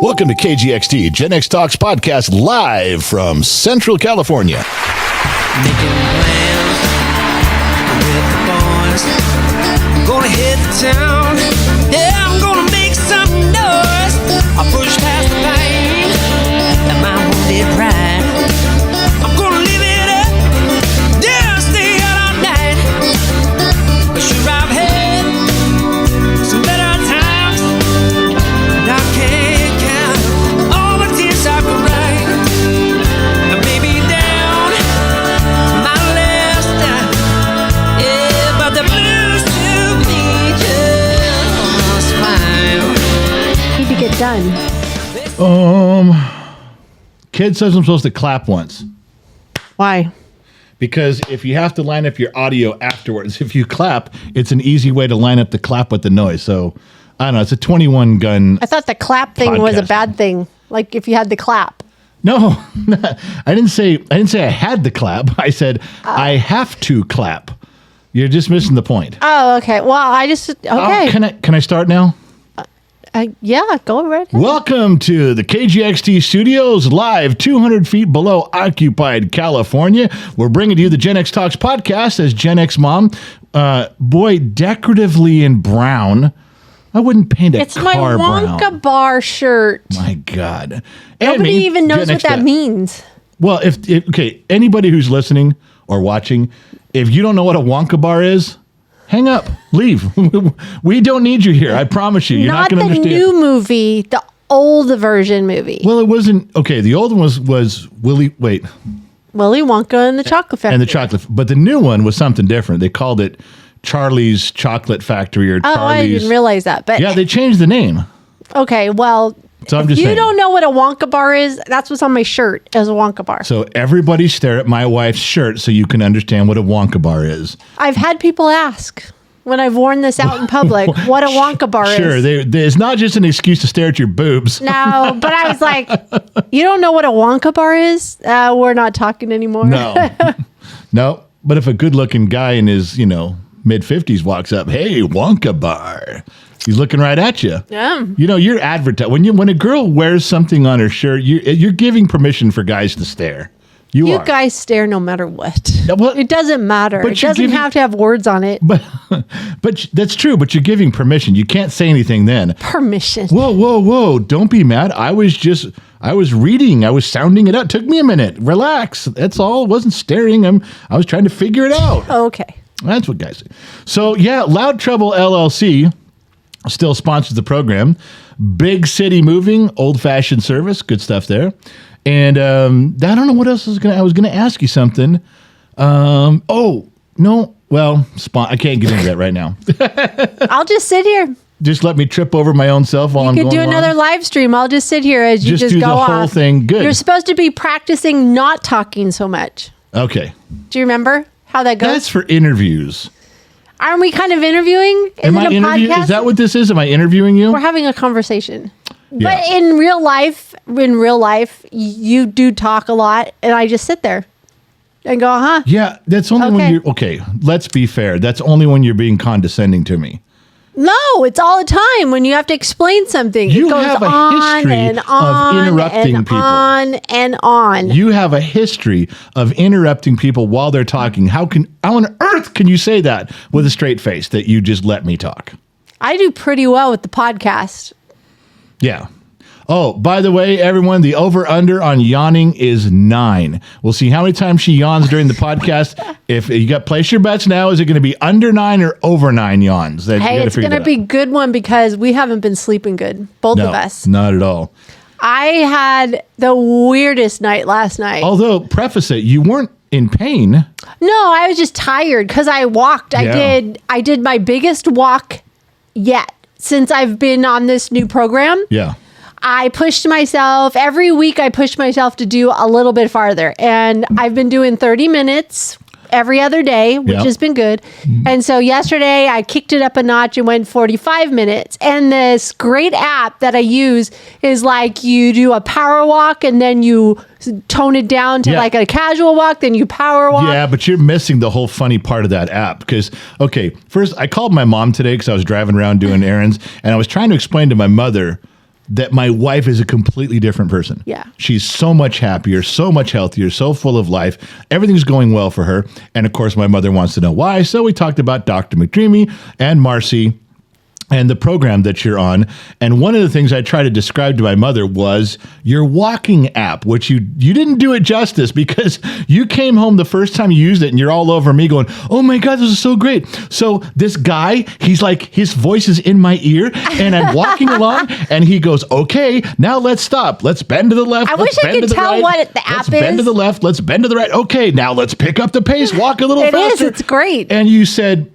Welcome to KGXT, Gen X Talks podcast, live from Central California. Making plans with the boys. I'm gonna hit the town. Yeah, I'm gonna make some noise. I'll push past the pain and my wounded pride. I'm gonna live it up. Yeah, stay out all night. But sure, I've had some better times. And I can't count all the tears I could write. And maybe down my list. Yeah, but the blues to me just fine. Need to get done. Kid says I'm supposed to clap once. Why? Because if you have to line up your audio afterwards, if you clap, it's an easy way to line up the clap with the noise. So, I don't know, it's a 21 gun. I thought the clap thing was a Podcast. bad thing. Like if you had the clap. No, I didn't say I had to clap. I said I have to clap. You're just missing the point. Oh, okay. Well, I just okay. Can I start now? Yeah, go right ahead. Welcome to the KGXT studios, live 200 feet below occupied California. We're bringing to you the Gen X Talks podcast as Gen X mom. Boy, decoratively in brown. I wouldn't paint a It's car my brown. Wanka Bar shirt. My God. Nobody even knows Gen what X that means. Well, if anybody who's listening or watching, if you don't know what a Wanka Bar is, hang up, leave. We don't need you here. I promise you. You're not Not going to the understand. new movie, the old version movie. Well, it wasn't. Okay, the old one was Willy Wonka and the Chocolate Factory. and the chocolate. But the new one was something different. They called it Charlie's Chocolate Factory or Oh, Charlie's. I didn't realize that. But Yeah, they changed the name. okay, well, So I'm if just you saying. don't know what a Wonka Bar is, that's what's on my shirt as a Wonka Bar. So everybody stare at my wife's shirt so you can understand what a Wonka Bar is. I've had people ask when I've worn this out in public what a Wonka Bar Sure, is. it's not just an excuse to stare at your boobs. No, but I was like, you don't know what a Wonka Bar is? We're not talking anymore. No. No. But if a good-looking guy in his, mid-50s walks up, hey, Wanka Bar. He's looking right at you. Yeah. You're advertising. When a girl wears something on her shirt, you're giving permission for guys to stare. You are. guys stare no matter what. Yeah, well, it doesn't matter. but It you're doesn't giving- have to have words on it. But that's true. But you're giving permission. You can't say anything then. Permission. Whoa. Don't be mad. I was reading. I was sounding it out. Took me a minute. Relax. That's all. It wasn't staring. I was trying to figure it out. Okay. That's what guys do. So, yeah, Loud Trouble LLC still sponsors the program. Big City Moving, old-fashioned service. Good stuff there. And I don't know what else I was going to ask you something. No. Well, I can't get into that right now. I'll just sit here. Just let me trip over my own self while I'm You going could do along. another live stream. I'll just sit here as you Just just do go the off. whole thing. Good. You're supposed to be practicing not talking so much. Okay. Do you remember how that goes? That's for interviews. Aren't we kind of interviewing? Is Am it I a interviewing? podcast? Is that what this is? Am I interviewing you? We're having a conversation. Yeah. But in real life, you do talk a lot, and I just sit there and go, huh? Yeah, that's only when Okay. you're... Okay, let's be fair. That's only when you're being condescending to me. No, it's all the time when you have to explain something. You it goes have a on history and of on interrupting and people. on and on. You have a history of interrupting people while they're talking. How on earth can you say that with a straight face that you just let me talk? I do pretty well with the podcast. Yeah. Oh, by the way, everyone, the over-under on yawning is 9. We'll see how many times she yawns during the podcast. If you got place your bets now, is it going to be under 9 or over 9 yawns? Hey, it's going to be a good one because we haven't been sleeping good, both of us. Not at all. I had the weirdest night last night. Although, preface it, you weren't in pain. No, I was just tired because I walked. Yeah. I did my biggest walk yet since I've been on this new program. Yeah. I pushed myself every week. I push myself to do a little bit farther, and I've been doing 30 minutes every other day, which Yep. has been good. And so yesterday I kicked it up a notch and went 45 minutes. And this great app that I use is like you do a power walk and then you tone it down to Yeah. like a casual walk, then you power walk. Yeah, but you're missing the whole funny part of that app because, okay, first I called my mom today because I was driving around doing errands and I was trying to explain to my mother that my wife is a completely different person. Yeah. She's so much happier, so much healthier, so full of life. Everything's going well for her. And of course, my mother wants to know why. So we talked about Dr. McDreamy and Marcy and the program that you're on. And one of the things I tried to describe to my mother was your walking app, which you didn't do it justice, because you came home the first time you used it and you're all over me going, oh my God, this is so great. So this guy, he's like, his voice is in my ear and I'm walking along and he goes, okay, now let's stop. Let's bend to the left. I wish I could tell what the app is. Let's bend to the left. Let's bend to the right. Okay, now let's pick up the pace. Walk a little It faster. is. It's great. And you said,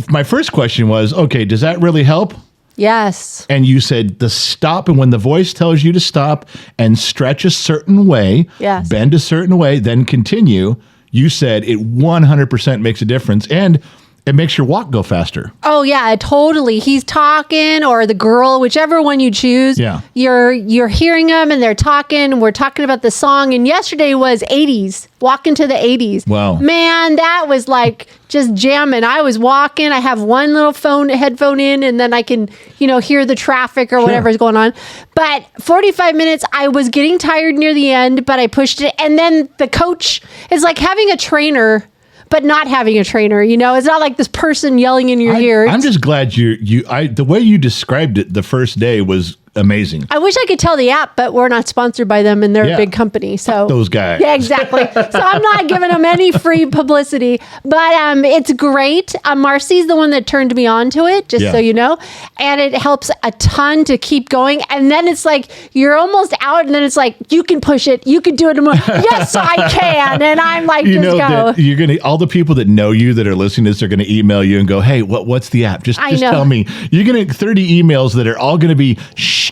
my first question was, okay, does that really help? Yes. And you said the stop, and when the voice tells you to stop and stretch a certain way, Yes. bend a certain way, then continue, you said it 100% makes a difference, and it makes your walk go faster. Oh yeah, totally. He's talking, or the girl, whichever one you choose. Yeah. You're hearing them and they're talking. We're talking about the song. And yesterday was 80s, walking to the 80s. Wow. Man, that was like just jamming. I was walking. I have one little headphone in, and then I can, hear the traffic or whatever's going on. But 45 minutes, I was getting tired near the end, but I pushed it. And then the coach is like having a trainer, but not having a trainer, it's not like this person yelling in your ear. I'm just glad the way you described it the first day was amazing. I wish I could tell the app, but we're not sponsored by them, and they're a big company. So fuck those guys. Yeah, exactly. So I'm not giving them any free publicity, but it's great. Marcy's the one that turned me on to it, just so you know, and it helps a ton to keep going. And then it's like you're almost out, and then it's like you can push it, you can do it more. Yes, I can, and I'm like, just go. That you're gonna, all the people that know you that are listening to this are gonna email you and go, hey, what's the app? Just tell me. You're gonna get 30 emails that are all gonna be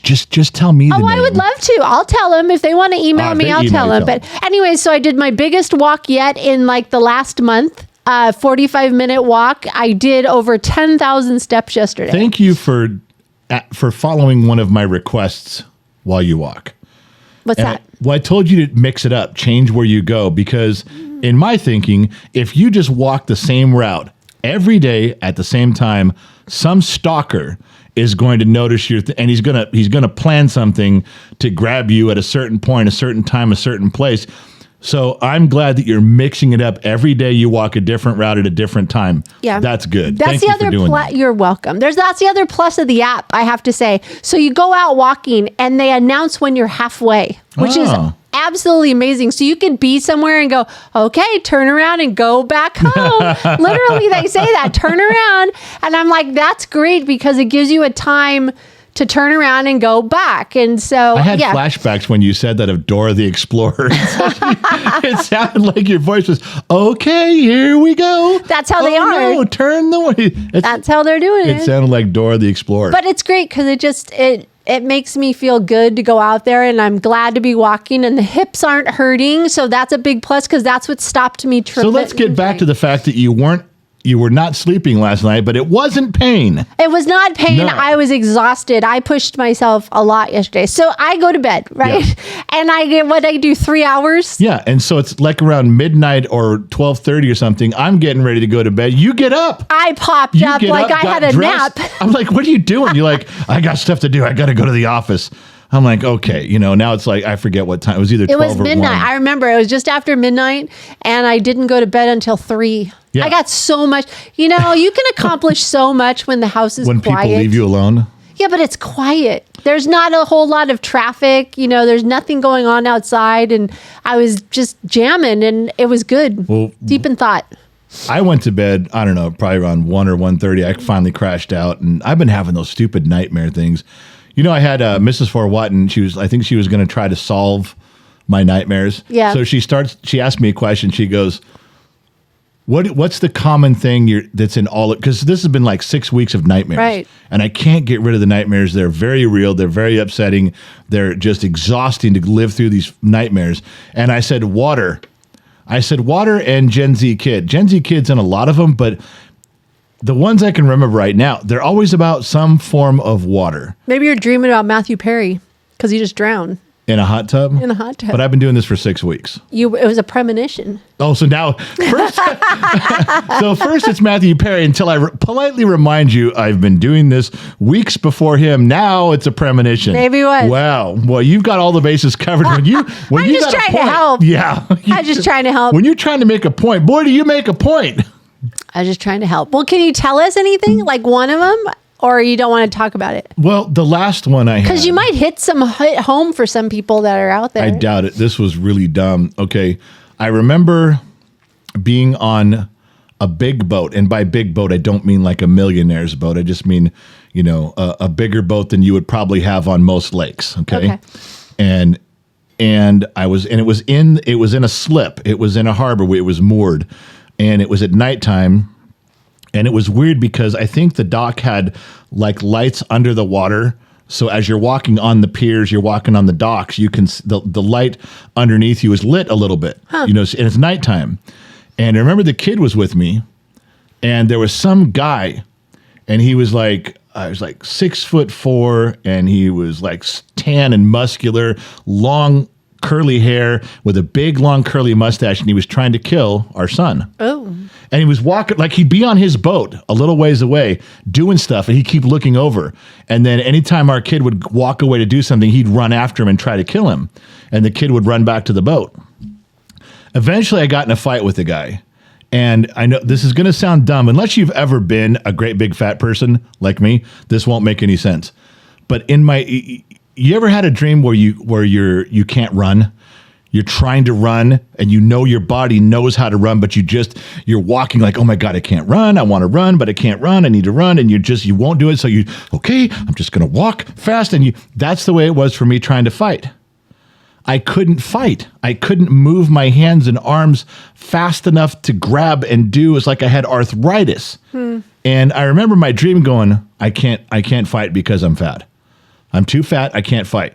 just tell me the name. I would love to. I'll tell them. If they want to email me, I'll tell them. But anyway, so I did my biggest walk yet in like the last month, 45-minute walk. I did over 10,000 steps yesterday. Thank you for following one of my requests while you walk. What's that? I told you to mix it up, change where you go, because in my thinking, if you just walk the same route every day at the same time, some stalker is going to notice and he's gonna plan something to grab you at a certain point, a certain time, a certain place. So I'm glad that you're mixing it up. Every day you walk a different route at a different time. Yeah, that's good. That's the other plus. You're welcome. That's the other plus of the app, I have to say. So you go out walking and they announce when you're halfway, which is absolutely amazing. So you could be somewhere and go, okay, turn around and go back home. Literally, they say that, turn around. And I'm like, that's great, because it gives you a time to turn around and go back. And so I had flashbacks when you said that of Dora the Explorer. It sounded like your voice was, okay, here we go. That's how they are. No, turn the way. That's how they're doing it. It sounded like Dora the Explorer. But it's great because it makes me feel good to go out there, and I'm glad to be walking, and the hips aren't hurting. So that's a big plus, because that's what stopped me tripping. So let's get back to the fact that you were not sleeping last night, but it wasn't pain. It was not pain. No. I was exhausted. I pushed myself a lot yesterday. So I go to bed, right? Yeah. And I do 3 hours. Yeah. And so it's like around midnight or 12:30 or something. I'm getting ready to go to bed. You get up. I popped up like I had a nap. I'm like, what are you doing? You're like, I got stuff to do. I got to go to the office. I'm like, okay, now it's like, I forget what time. It was either 12 or 1. It was midnight. I remember it was just after midnight, and I didn't go to bed until 3. Yeah. I got so much, you can accomplish so much when the house is quiet. When people leave you alone? Yeah, but it's quiet. There's not a whole lot of traffic. There's nothing going on outside, and I was just jamming, and it was good. Well, deep in thought. I went to bed, I don't know, probably around 1 or 1:30. I finally crashed out, and I've been having those stupid nightmare things. I had Mrs. Forwatton. I think she was going to try to solve my nightmares. Yeah. So she asked me a question. She goes, what's the common thing that's in all, because this has been like 6 weeks of nightmares. Right. And I can't get rid of the nightmares. They're very real. They're very upsetting. They're just exhausting to live through these nightmares. And I said, water. And Gen Z Kid. Gen Z Kid's in a lot of them, but the ones I can remember right now, they're always about some form of water. Maybe you're dreaming about Matthew Perry because he just drowned. In a hot tub? In a hot tub. But I've been doing this for 6 weeks. It was a premonition. Oh, so now, first, first it's Matthew Perry until I politely remind you I've been doing this weeks before him. Now it's a premonition. Maybe it was. Wow. Well, you've got all the bases covered. When you I'm you just got a trying to point, help. Yeah. I'm just trying to help. When you're trying to make a point, boy, do you make a point. I was just trying to help. Well, can you tell us anything? Like one of them? Or you don't want to talk about it? Well, the last one I had. Because you might hit home for some people that are out there. I doubt it. This was really dumb. Okay. I remember being on a big boat. And by big boat, I don't mean like a millionaire's boat. I just mean, a bigger boat than you would probably have on most lakes. Okay. And it was in a slip. It was in a harbor where it was moored. And it was at nighttime. And it was weird because I think the dock had like lights under the water. So as you're walking on the piers, you're walking on the docks, you can the light underneath you is lit a little bit. And it's nighttime. And I remember the kid was with me, and there was some guy, and he was like, I was like 6'4", and he was like tan and muscular, long curly hair with a big long curly mustache, and he was trying to kill our son. Oh. And he was walking, like he'd be on his boat a little ways away doing stuff, and he'd keep looking over. And then anytime our kid would walk away to do something, he'd run after him and try to kill him. And the kid would run back to the boat. Eventually, I got in a fight with the guy. And I know this is going to sound dumb. Unless you've ever been a great big fat person like me, this won't make any sense. But you ever had a dream where you can't run? You're trying to run, and your body knows how to run, but you're walking like, oh my God, I can't run. I want to run, but I can't run. I need to run, and you won't do it. So I'm just going to walk fast. And that's the way it was for me trying to fight. I couldn't fight. I couldn't move my hands and arms fast enough to grab and do. It's like I had arthritis. And I remember my dream going, I can't fight because I'm fat. I'm too fat. I can't fight.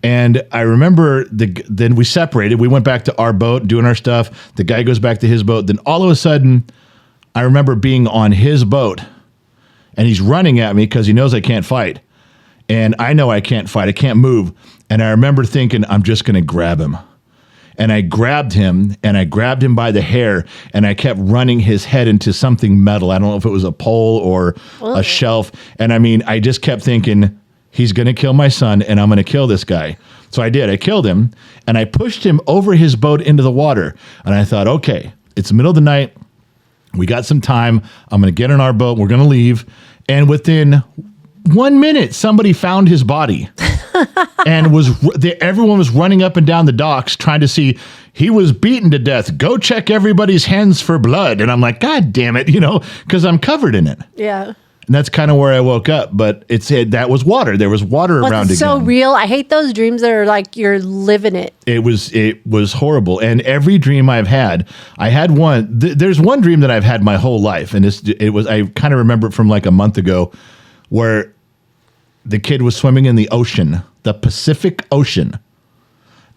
And I remember then we separated. We went back to our boat, doing our stuff. The guy goes back to his boat. Then all of a sudden, I remember being on his boat, and he's running at me because he knows I can't fight. And I know I can't fight. I can't move. And I remember thinking, I'm just going to grab him. And I grabbed him, by the hair, and I kept running his head into something metal. I don't know if it was a pole or a shelf. And I just kept thinking, he's going to kill my son, and I'm going to kill this guy. So I did. I killed him, and I pushed him over his boat into the water. And I thought, okay, it's the middle of the night. We got some time. I'm going to get on our boat. We're going to leave. And within 1 minute, somebody found his body. And everyone was running up and down the docks trying to see, he was beaten to death. Go check everybody's hands for blood. And I'm like, God damn it, because I'm covered in it. Yeah. And that's kind of where I woke up. But that was water. There was water around again. It's so real. I hate those dreams that are like you're living it. It was horrible. And every dream I've had, I had one. There's one dream that I've had my whole life, and I kind of remember it from like a month ago, where the kid was swimming in the ocean, the Pacific Ocean,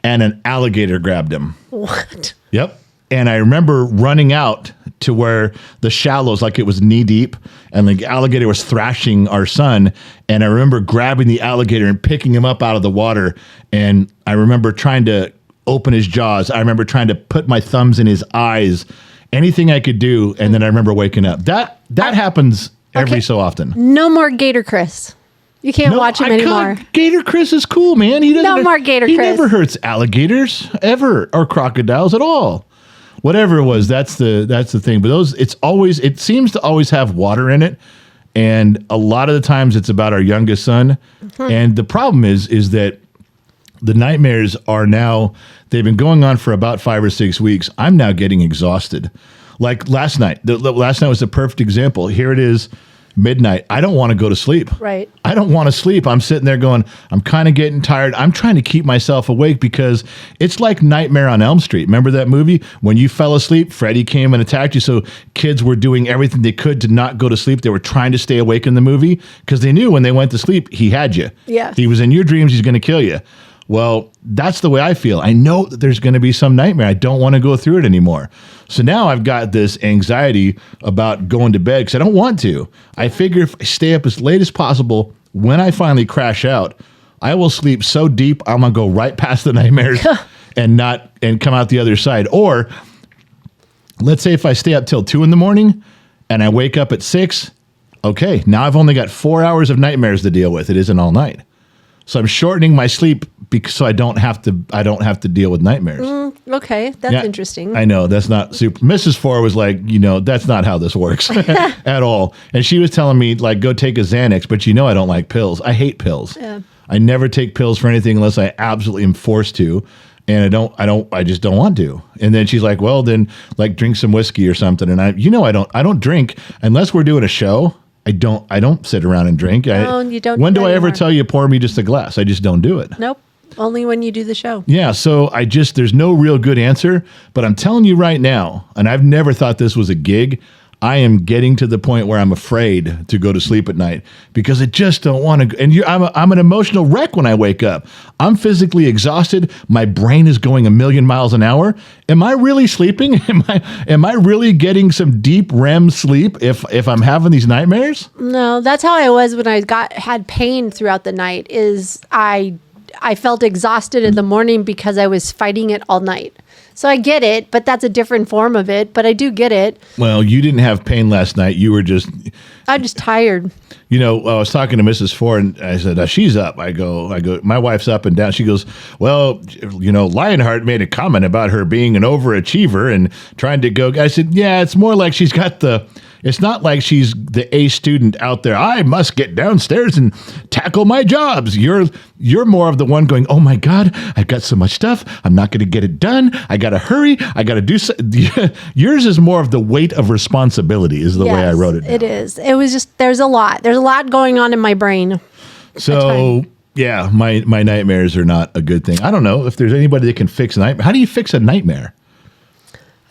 and an alligator grabbed him. What? Yep. And I remember running out to where the shallows, like it was knee deep, and the alligator was thrashing our son. And I remember grabbing the alligator and picking him up out of the water. And I remember trying to open his jaws. I remember trying to put my thumbs in his eyes, anything I could do. And then I remember waking up. That happens every so often. No more Gator Chris. You can't watch him anymore. Gator Chris is cool, man. No more Gator Chris. He never hurts alligators ever, or crocodiles at all. Whatever it was, that's the thing. But it seems to always have water in it, and a lot of the times it's about our youngest son. Mm-hmm. And the problem is that the nightmares they've been going on for about 5 or 6 weeks. I'm now getting exhausted. Like last night. Last night was the perfect example. Here it is. Midnight. I don't want to go to sleep. Right. I don't want to sleep. I'm sitting there going, I'm kind of getting tired. I'm trying to keep myself awake because it's like Nightmare on Elm Street. Remember that movie? When you fell asleep, Freddy came and attacked you. So kids were doing everything they could to not go to sleep. They were trying to stay awake in the movie because they knew when they went to sleep, he had you. Yeah. He was in your dreams. He's going to kill you. Well, that's the way I feel. I know that there's going to be some nightmare. I don't want to go through it anymore. So now I've got this anxiety about going to bed because I don't want to. I figure if I stay up as late as possible, when I finally crash out, I will sleep so deep, I'm going to go right past the nightmares and come out the other side. Or let's say if I stay up till 2 a.m. and I wake up at 6, okay, now I've only got 4 hours of nightmares to deal with. It isn't all night. So I'm shortening my sleep so I don't have to deal with nightmares. Okay, that's interesting. I know that's not super. Mrs. Four was like, that's not how this works at all. And she was telling me like, go take a Xanax, but I don't like pills. I hate pills. Yeah. I never take pills for anything unless I absolutely am forced to. And I just don't want to. And then she's like, well, then like drink some whiskey or something. And I don't drink unless we're doing a show. I don't sit around and drink. No, you don't. When do I ever tell you pour me just a glass? I just don't do it. Nope. Only when you do the show. Yeah. So there's no real good answer, but I'm telling you right now, and I've never thought this was a gig. I am getting to the point where I'm afraid to go to sleep at night because I just don't want to. And I'm an emotional wreck when I wake up. I'm physically exhausted. My brain is going 1,000,000 miles an hour. Am I really sleeping? Am I really getting some deep REM sleep if I'm having these nightmares? No, that's how I was when I had pain throughout the night. I felt exhausted in the morning because I was fighting it all night. So I get it, but that's a different form of it. But I do get it. Well, you didn't have pain last night. You were just... I'm just tired. I was talking to Mrs. Ford, and I said, she's up. I go, my wife's up and down. She goes, well, Lionheart made a comment about her being an overachiever and trying to go. I said, yeah, it's more like she's got it's not like she's the A student out there. I must get downstairs and tackle my jobs. You're more of the one going, oh my God, I've got so much stuff. I'm not going to get it done. I got to hurry. I got to do so. Yours is more of the weight of responsibility is the way I wrote it down. It is. It was just, there's a lot going on in my brain. So yeah, my nightmares are not a good thing. I don't know if there's anybody that can fix nightmare. How do you fix a nightmare?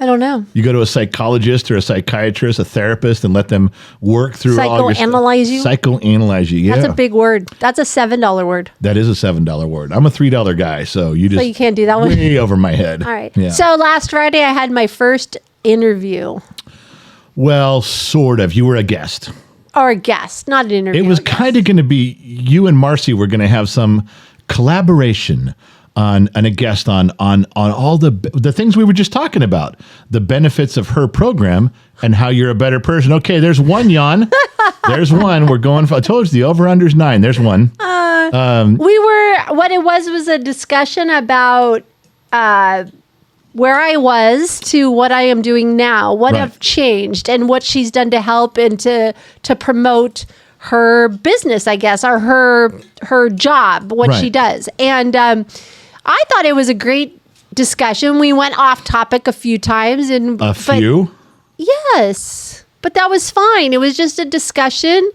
I don't know. You go to a psychologist or a psychiatrist, a therapist, and let them work through all your psychoanalyze you. Psychoanalyze you. Yeah, that's a big word. That's a $7 word. That is a $7 word. I'm a $3 guy, so you can't do that one. Way over my head. All right. Yeah. So last Friday I had my first interview. Well, sort of. You were a guest. Or a guest, not an interview. It was kind of going to be you and Marcy were going to have some collaboration on a guest on all the things we were just talking about, the benefits of her program and how you're a better person. Okay, there's one yawn. There's one. We're going for, I told you the over-under's 9. There's one. What it was a discussion about where I was to what I am doing now, what have changed and what she's done to help and to promote her business, I guess, or her job, what she does. And I thought it was a great discussion. We went off topic a few times. Few? Yes. But that was fine. It was just a discussion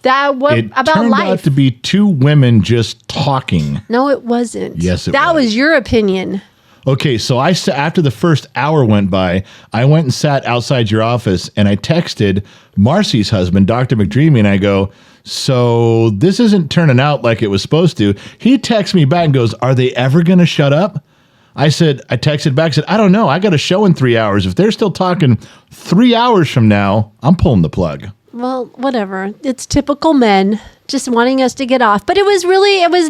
about life. It turned out to be two women just talking. No, it wasn't. Yes, that was your opinion. Okay, so after the first hour went by, I went and sat outside your office and I texted Marcy's husband, Dr. McDreamy, and I go, so this isn't turning out like it was supposed to. He texts me back and goes, are they ever going to shut up? I texted back, said, I don't know. I got a show in 3 hours. If they're still talking 3 hours from now, I'm pulling the plug. Well, whatever. It's typical men just wanting us to get off. But it was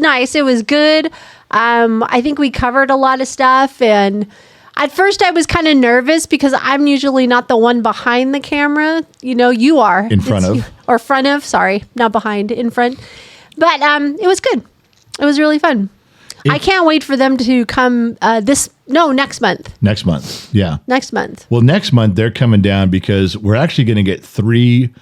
nice. It was good. I think we covered a lot of stuff. And at first I was kind of nervous because I'm usually not the one behind the camera. You are. In front of. Or front of. Sorry, not behind, in front. But it was good. It was really fun. I can't wait for them to come next month. Next month, yeah. Next month. Well, next month they're coming down because we're actually going to get 3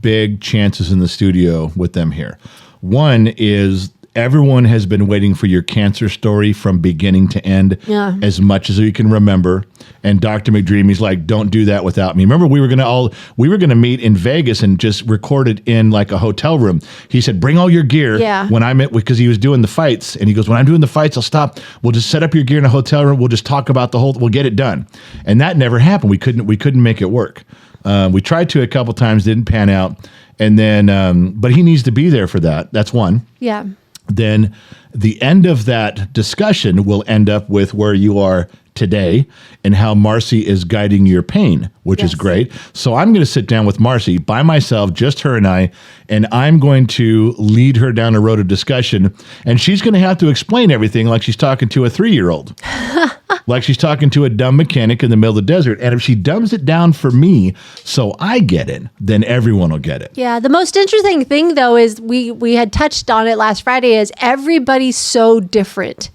big chances in the studio with them here. One is everyone has been waiting for your cancer story from beginning to end as much as you can remember. And Dr. McDreamy's like, don't do that without me. Remember, we were going to meet in Vegas and just record it in like a hotel room. He said, bring all your gear. Yeah. Because he was doing the fights. And he goes, when I'm doing the fights, I'll stop. We'll just set up your gear in a hotel room. We'll just talk about we'll get it done. And that never happened. We couldn't make it work. We tried to a couple times, didn't pan out. And then, but he needs to be there for that. That's one. Yeah. Then the end of that discussion will end up with where you are today and how Marcy is guiding your pain, which is Yes. great. So I'm going to sit down with Marcy by myself, just her and I'm going to lead her down a road of discussion. And she's going to have to explain everything like she's talking to a 3-year-old. Like she's talking to a dumb mechanic in the middle of the desert. And if she dumbs it down for me so I get it, then everyone will get it. Yeah, the most interesting thing though is we had touched on it last Friday is everybody's so different.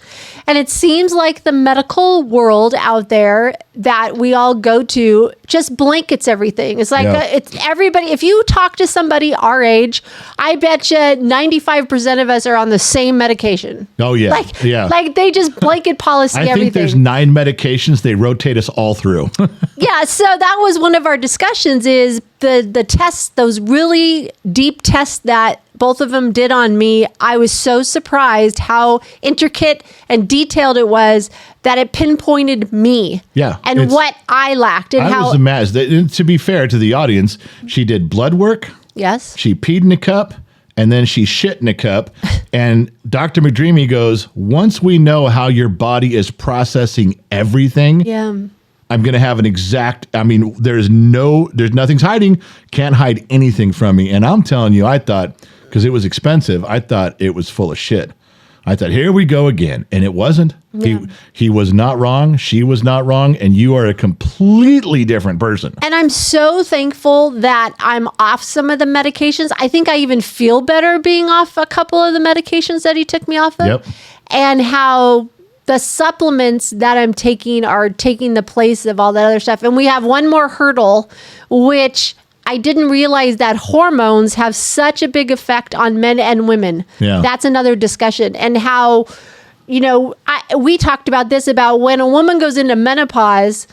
And it seems like the medical world out there that we all go to just blankets everything. It's like it's everybody. If you talk to somebody our age, I bet you 95% of us are on the same medication. Oh yeah. Like they just blanket policy I think everything. there's 9 medications. They rotate us all through. Yeah, so that was one of our discussions is the tests, those really deep tests that both of them did on me. I was so surprised how intricate and detailed it was that it pinpointed me. Yeah, And what I lacked and I was amazed. To be fair to the audience, she did blood work. Yes. She peed in a cup. And then she shit in a cup. And Dr. McDreamy goes, once we know how your body is processing everything, Yeah. I'm going to have an exact, there's nothing's hiding, can't hide anything from me. And I'm telling you, I thought, because it was expensive, I thought it was full of shit. I thought, here we go again. And it wasn't. Yeah. He was not wrong. She was not wrong. And you are a completely different person. And I'm so thankful that I'm off some of the medications. I think I even feel better being off a couple of the medications that he took me off of. Yep. And how the supplements that I'm taking are taking the place of all that other stuff. And we have one more hurdle, which I didn't realize that hormones have such a big effect on men and women. Yeah. That's another discussion. And how, we talked about this, about when a woman goes into menopause,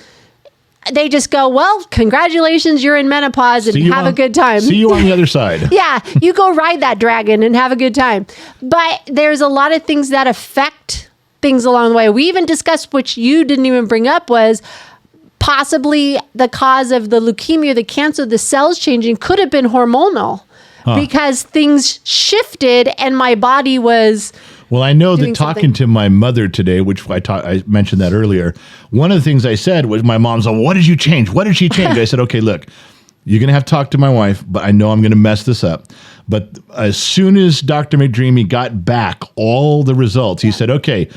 they just go, well, congratulations, you're in menopause and have a good time. See you on the other side. Yeah, you go ride that dragon and have a good time. But there's a lot of things that affect things along the way. We even discussed, which you didn't even bring up, was possibly the cause of the leukemia, the cancer, the cells changing could have been hormonal because things shifted and my body was... Well, I know that talking to my mother today, which I mentioned that earlier, one of the things I said was my mom's like, what did you change? What did she change? I said, okay, look, you're going to have to talk to my wife, but I know I'm going to mess this up. But as soon as Dr. McDreamy got back all the results, he said, okay,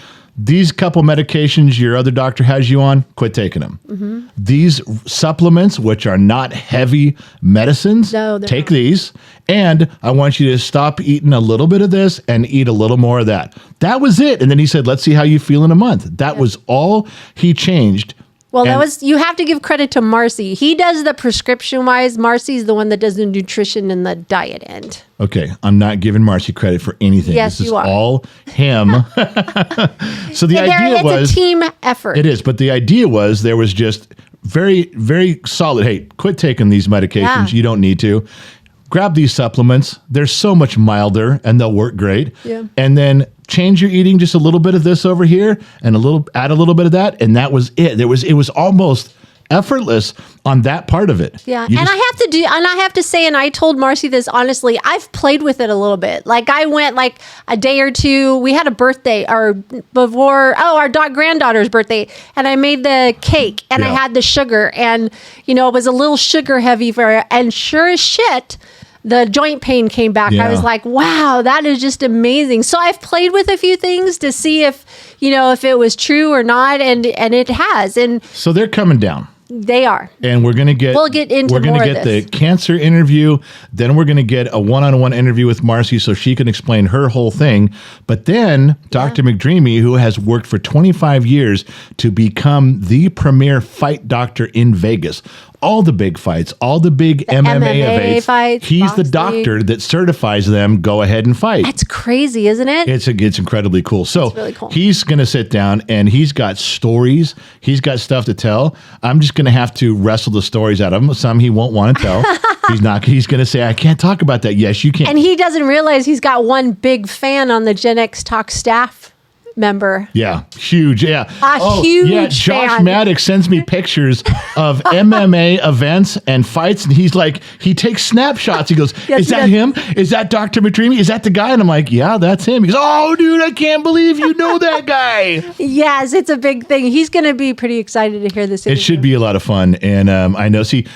these couple medications your other doctor has you on, quit taking them. Mm-hmm. These supplements, which are not heavy medicines, take these. And I want you to stop eating a little bit of this and eat a little more of that. That was it. And then he said, let's see how you feel in a month. That was all he changed. Well, you have to give credit to Marcy. He does the prescription wise. Marcy's the one that does the nutrition and the diet end. Okay, I'm not giving Marcy credit for anything. Yes, this is you are. all him. So the idea was... It's a team effort. It is, but the idea was there was just very, very solid, hey, quit taking these medications. Yeah. You don't need to. Grab these supplements. They're so much milder and they'll work great. Yeah. And then change your eating, just a little bit of this over here and add a little bit of that. And that was it. It was almost effortless on that part of it. Yeah. I have to say, and I told Marcy this honestly, I've played with it a little bit. Like I went like a day or two, we had a birthday our granddaughter's birthday, and I made the cake and I had the sugar, and it was a little sugar heavy for her, and sure as shit, the joint pain came back. Yeah. I was like, wow, that is just amazing. So I've played with a few things to see if it was true or not. And it has. And so they're coming down. They are. And we'll get into the cancer interview. Then we're going to get a one-on-one interview with Marcy so she can explain her whole thing. But then Dr. McDreamy, who has worked for 25 years to become the premier fight doctor in Vegas, all the big fights, all the big MMA fights, he's boxing. the doctor that certifies them, go ahead and fight. That's crazy, isn't it? It's incredibly cool. So really cool. He's going to sit down and he's got stories. He's got stuff to tell. I'm just going to have to wrestle the stories out of him. Some he won't want to tell. He's going to say, I can't talk about that. Yes, you can. And he doesn't realize he's got one big fan on the Gen X Talk staff member. Yeah, huge. Yeah, Huge yeah. Josh fan. Maddox sends me pictures of MMA events and fights, and he's like, he takes snapshots. He goes, Yes, "Is he that does. him? Is that Dr. McDreamy? Is that the guy?" And I'm like, "Yeah, that's him." He goes, "Oh, dude, I can't believe you know that guy." Yes, it's a big thing. He's going to be pretty excited to hear this. It should be a lot of fun, and I know. See.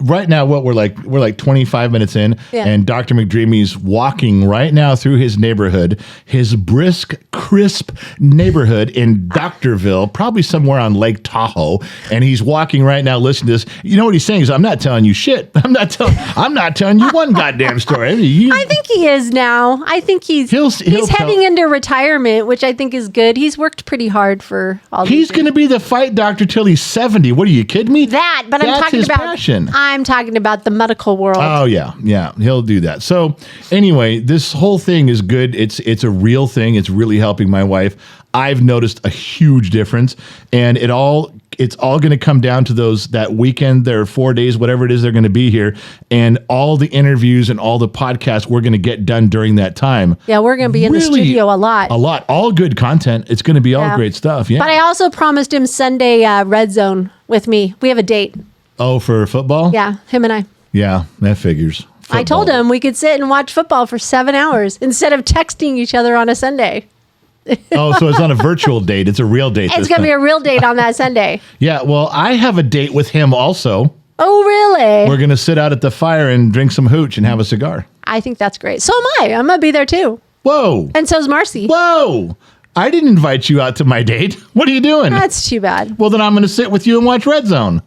Right now, we're like 25 minutes in, Yeah. and Dr. McDreamy's walking right now through his neighborhood, his brisk, crisp neighborhood in Doctorville, probably somewhere on Lake Tahoe, and he's walking right now. Listen to this. You know what he's saying is, "I'm not telling you shit. I'm not telling you one goddamn story." I think he is now. I think he's heading into retirement, which I think is good. He's worked pretty hard for all these He's going to be the fight doctor till he's 70. What are you kidding me? But I'm That's talking his about passion. I'm talking about the medical world. Oh yeah, he'll do that. So anyway, this whole thing is good. It's a real thing. It's really helping my wife. I've noticed a huge difference, and it's all going to come down to that weekend. There are 4 days, whatever it is, they're going to be here, and all the interviews and all the podcasts we're going to get done during that time. Yeah, we're going to be in the studio a lot. All good content. It's going to be all great stuff. Yeah. But I also promised him Sunday Red Zone with me. We have a date. Oh, for football? Yeah, him and I. Yeah, that figures. I told Football. him we could sit and watch football for 7 hours instead of texting each other on a Sunday. Oh, so it's not a virtual date. It's a real date. It's going to be a real date on that Sunday. Yeah, well, I have a date with him also. Oh, really? We're going to sit out at the fire and drink some hooch and have a cigar. I think that's great. So am I. I'm going to be there too. Whoa. And so's Marcy. Whoa. I didn't invite you out to my date. What are you doing? That's too bad. Well, then I'm going to sit with you and watch Red Zone.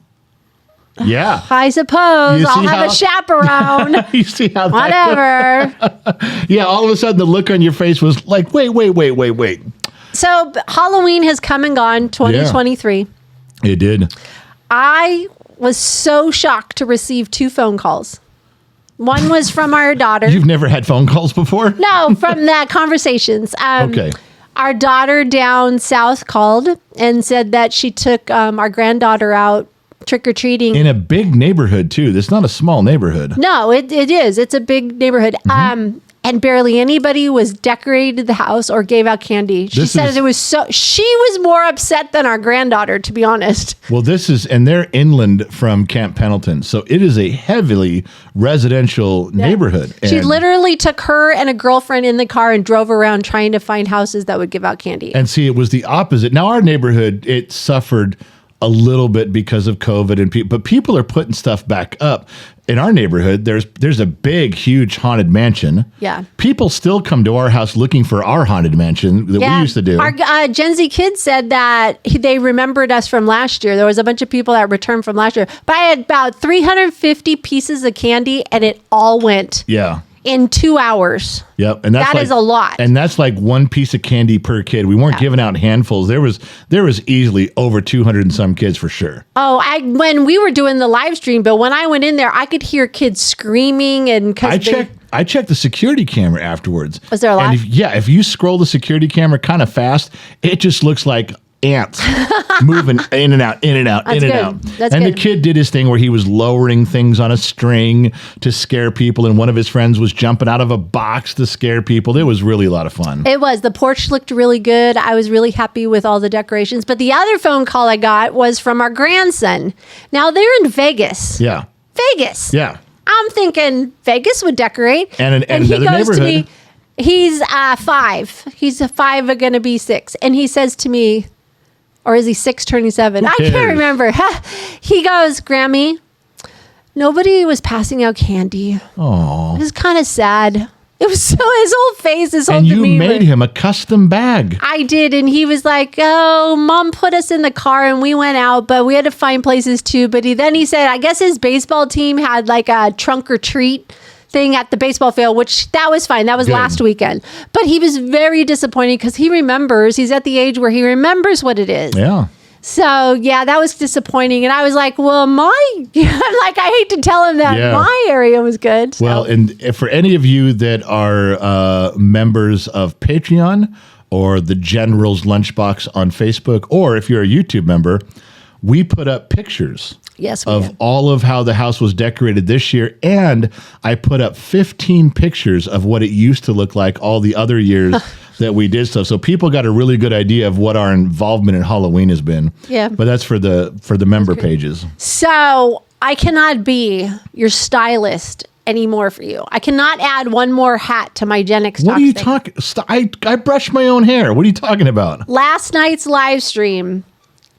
Yeah. I suppose You I'll see have how- a chaperone. You see how that Whatever. Yeah, all of a sudden the look on your face was like, wait. So Halloween has come and gone, 2023. It did. I was so shocked to receive 2 phone calls. One was from our daughter. You've never had phone calls before? No, from the conversations. Okay. Our daughter down south called and said that she took our granddaughter out trick-or-treating. In a big neighborhood, too. It's not a small neighborhood. No, it is. It's a big neighborhood. And barely anybody was decorated the house or gave out candy. She said it was she was more upset than our granddaughter, to be honest. Well, and they're inland from Camp Pendleton, so it is a heavily residential neighborhood. She And- literally took her and a girlfriend in the car and drove around trying to find houses that would give out candy. And see, it was the opposite. Now, our neighborhood, it suffered a little bit because of COVID, but people are putting stuff back up. In our neighborhood, there's a big, huge haunted mansion. Yeah. People still come to our house looking for our haunted mansion that we used to do. Our Gen Z kids said that they remembered us from last year. There was a bunch of people that returned from last year. But I had about 350 pieces of candy, and it all went in 2 hours. Yep, and That is a lot. And that's like one piece of candy per kid. We weren't giving out handfuls. There was easily over 200 and some kids for sure. Oh, when we were doing the live stream, but when I went in there, I could hear kids screaming and I checked the security camera afterwards. Was there a lot? And if you scroll the security camera kind of fast, it just looks like ants moving in and out. That's good. That's and good. the kid did his thing where he was lowering things on a string to scare people, and one of his friends was jumping out of a box to scare people. It was really a lot of fun. It was. The porch looked really good. I was really happy with all the decorations. But the other phone call I got was from our grandson. Now they're in Vegas. Yeah. Vegas. Yeah. I'm thinking Vegas would decorate. And he another goes to neighborhood. me, he's 5. He's 5, going to be 6. And he says to me, or is he 6 turning 7? I cares? can't remember. He goes, Grammy, nobody was passing out candy. Oh. It was kind of sad. It was so his whole face, his whole And you demeanor. made him a custom bag. I did, and he was like, "Oh, Mom put us in the car, and we went out, but we had to find places too." But then he said, "I guess his baseball team had like a trunk or treat thing at the baseball field, which that was fine. That was Good. last weekend." But he was very disappointed because he remembers. He's at the age where he remembers what it is. Yeah. So yeah, that was disappointing, and I was like, "Well, I hate to tell him that my area was good." So. Well, and for any of you that are members of Patreon or the General's Lunchbox on Facebook, or if you're a YouTube member, we put up pictures Yes, we of did. all of how the house was decorated this year, and I put up 15 pictures of what it used to look like all the other years that we did stuff. So people got a really good idea of what our involvement in Halloween has been. Yeah. But that's for the member pages. So I cannot be your stylist anymore for you. I cannot add one more hat to my Gen X What Talk are you thing. talking? I brush my own hair. What are you talking about? Last night's live stream.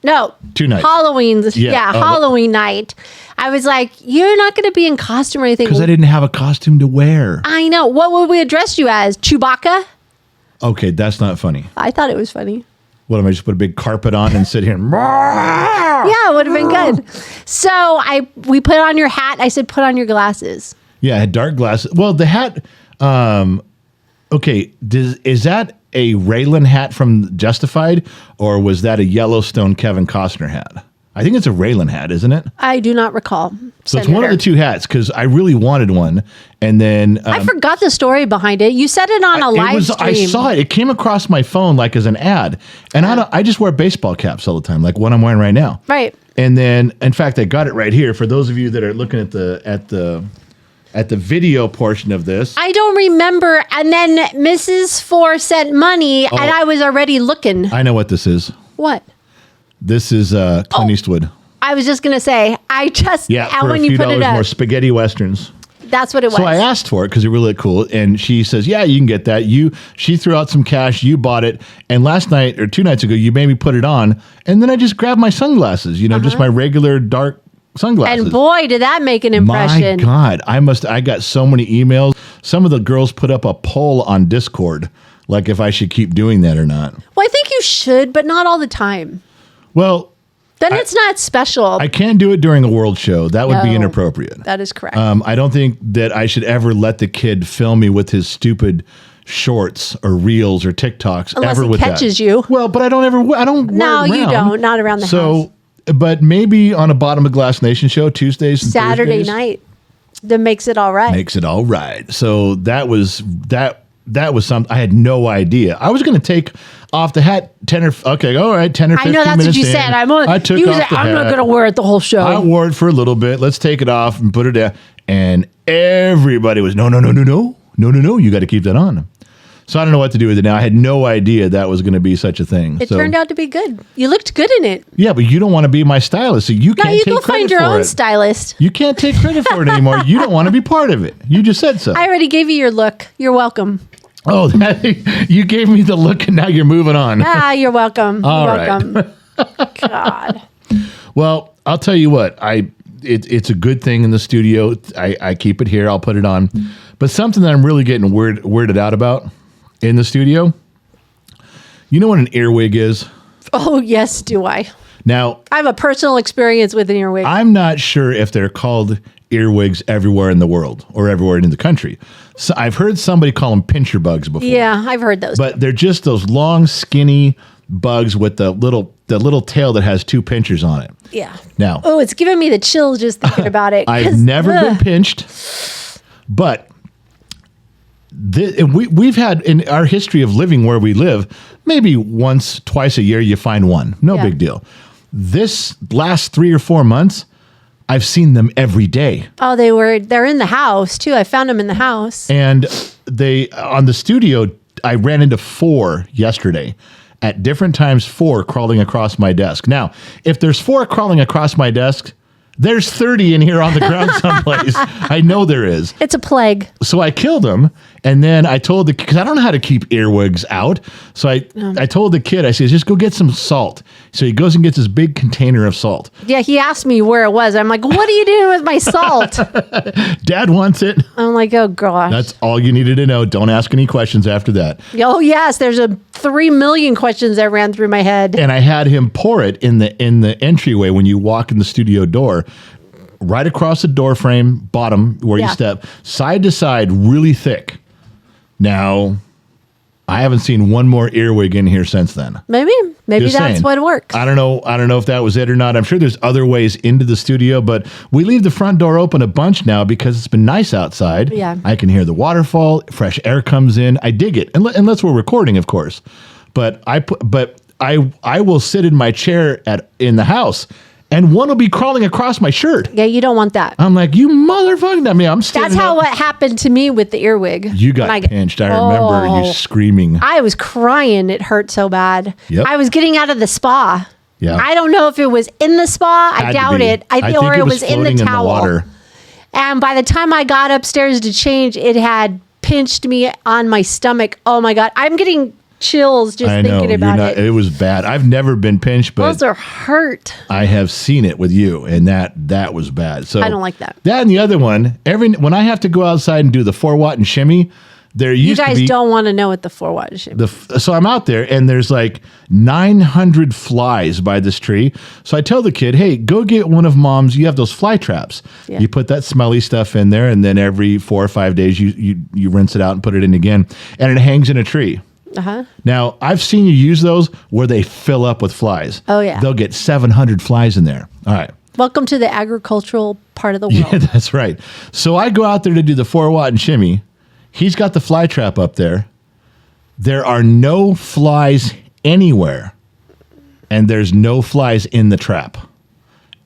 No. 2 nights. Halloween's. Yeah. Yeah, Halloween night. I was like, you're not going to be in costume or anything. Because I didn't have a costume to wear. I know. What would we address you as? Chewbacca? Okay, that's not funny. I thought it was funny. What am I just put a big carpet on and sit here? And Yeah, it would have been good. So we put on your hat. I said, put on your glasses. Yeah, I had dark glasses. Well, the hat. Okay, is that a Raylan hat from Justified, or was that a Yellowstone Kevin Costner hat? I think it's a Raylan hat, isn't it? I do not recall. So it's one of the two hats because I really wanted one, and then I forgot the story behind it. You said it on a live stream. I saw it. It came across my phone like as an ad, and I just wear baseball caps all the time, like what I'm wearing right now. Right. And then, in fact, I got it right here for those of you that are looking at the video portion of this. I don't remember. And then Mrs. Four sent money, and I was already looking. I know what this is. What? This is Clint Eastwood. I was just going to say, For when a few you put it dollars more up, spaghetti westerns. that's what it was. So I asked for it because it really looked cool, and she says, "Yeah, you can get that." She threw out some cash. You bought it, and last night or 2 nights ago, you made me put it on, and then I just grabbed my sunglasses. Just my regular dark sunglasses. And boy, did that make an impression. My God, I got so many emails. Some of the girls put up a poll on Discord, like if I should keep doing that or not. Well, I think you should, but not all the time. Well, Then it's not special. I can't do it during a world show. That would be No. inappropriate. That is correct. I don't think that I should ever let the kid film me with his stupid shorts or reels or TikToks. Unless ever he with catches that. you. Well, but I don't No, wear it you around. don't. Not around the house. But maybe on a Bottom of Glass Nation show, Tuesdays and Saturday Thursdays, night. That makes it all right. makes it all right. So that was something I had no idea. I was going to take off the hat 10 or 15 I know that's minutes what you in. said. I took off the I'm not hat. going to wear it the whole show. I wore it for a little bit. Let's take it off and put it down. And everybody was, no, you got to keep that on. So I don't know what to do with it now. I had no idea that was going to be such a thing. It turned out to be good. You looked good in it. Yeah, but you don't want to be my stylist, so you can't Now you take go credit find your for own it. stylist. You can't take credit for it anymore. You don't want to be part of it. You just said so. I already gave you your look. You're welcome. Oh, you gave me the look, and now you're moving on. You're welcome. All You're right. welcome. God. Well, I'll tell you what. It's a good thing in the studio. I keep it here. I'll put it on. But something that I'm really getting weirded out about in the studio. You know what an earwig is? Oh, yes, do I. Now, I have a personal experience with an earwig. I'm not sure if they're called earwigs everywhere in the world or everywhere in the country. So I've heard somebody call them pincher bugs before. Yeah, I've heard those. But they're just those long, skinny bugs with the little tail that has 2 pinchers on it. Yeah. Now, Oh, it's giving me the chills just thinking about it. I've never been pinched, but we've had in our history of living where we live, maybe once, twice a year, you find one. No big deal. This last 3 or 4 months, I've seen them every day. Oh, they're in the house too. I found them in the house. And on the studio, I ran into 4 yesterday at different times, 4 crawling across my desk. Now, if there's 4 crawling across my desk, there's 30 in here on the ground someplace. I know there is. It's a plague. So I killed him, and then I told because I don't know how to keep earwigs out. So I told the kid, I said, just go get some salt. So he goes and gets this big container of salt. Yeah, he asked me where it was. I'm like, what are you doing with my salt? Dad wants it. I'm like, oh gosh. That's all you needed to know. Don't ask any questions after that. Oh yes, there's 3 million questions that ran through my head. And I had him pour it in the entryway when you walk in the studio door, right across the door frame, bottom where you step, side to side, really thick. Now, I haven't seen one more earwig in here since then. Maybe Just that's saying. what works. I don't know if that was it or not. I'm sure there's other ways into the studio, but we leave the front door open a bunch now because it's been nice outside. Yeah. I can hear the waterfall, fresh air comes in. I dig it. Unless we're recording, of course. But I will sit in my chair in the house and one will be crawling across my shirt. Yeah, you don't want that. I'm like, you motherfucking. I mean, I'm standing That's how up. what happened to me with the earwig. You got pinched. I remember you screaming. I was crying. It hurt so bad. Yep. I was getting out of the spa. Yeah. I don't know if it was in the spa. I doubt it. I think or it was in the floating towel. water. And by the time I got upstairs to change, it had pinched me on my stomach. Oh my God. I'm getting chills just thinking about it. It was bad. I've never been pinched, but those are hurt. I have seen it with you, and that was bad. So I don't like that. That and the other one, when I have to go outside and do the 4-watt and shimmy, there used to be... You guys don't want to know what the 4-watt and shimmy. So I'm out there, and there's like 900 flies by this tree. So I tell the kid, hey, go get one of Mom's, you have those fly traps. Yeah. You put that smelly stuff in there, and then every 4 or 5 days, you rinse it out and put it in again. And it hangs in a tree. Uh-huh. Now, I've seen you use those where they fill up with flies. Oh, yeah. They'll get 700 flies in there. All right. Welcome to the agricultural part of the world. Yeah, that's right. So I go out there to do the 4-watt and shimmy. He's got the fly trap up there. There are no flies anywhere. And there's no flies in the trap.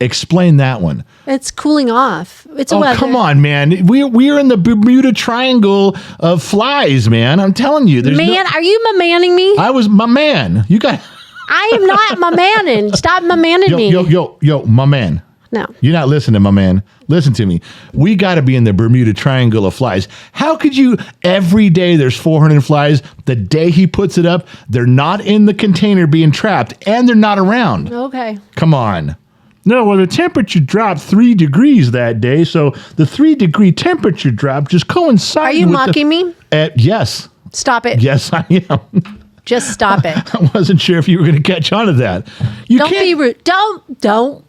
Explain that one. It's cooling off. It's a Oh, weather. come on, man. We're in the Bermuda Triangle of flies, man. I'm telling you. Man, are you ma-manning me? I was my man. You got... I am not ma-manning. Stop ma-manning me. Yo, my man. No. You're not listening, my man. Listen to me. We got to be in the Bermuda Triangle of flies. How could you, every day there's 400 flies, the day he puts it up, they're not in the container being trapped, and they're not around. Okay. Come on. No, well, the temperature dropped 3 degrees that day, so the 3-degree temperature drop just coincided Are you with mocking me? Yes. Stop it. Yes, I am. Just stop it. I wasn't sure if you were going to catch on to that. You Don't can't, be rude. Don't.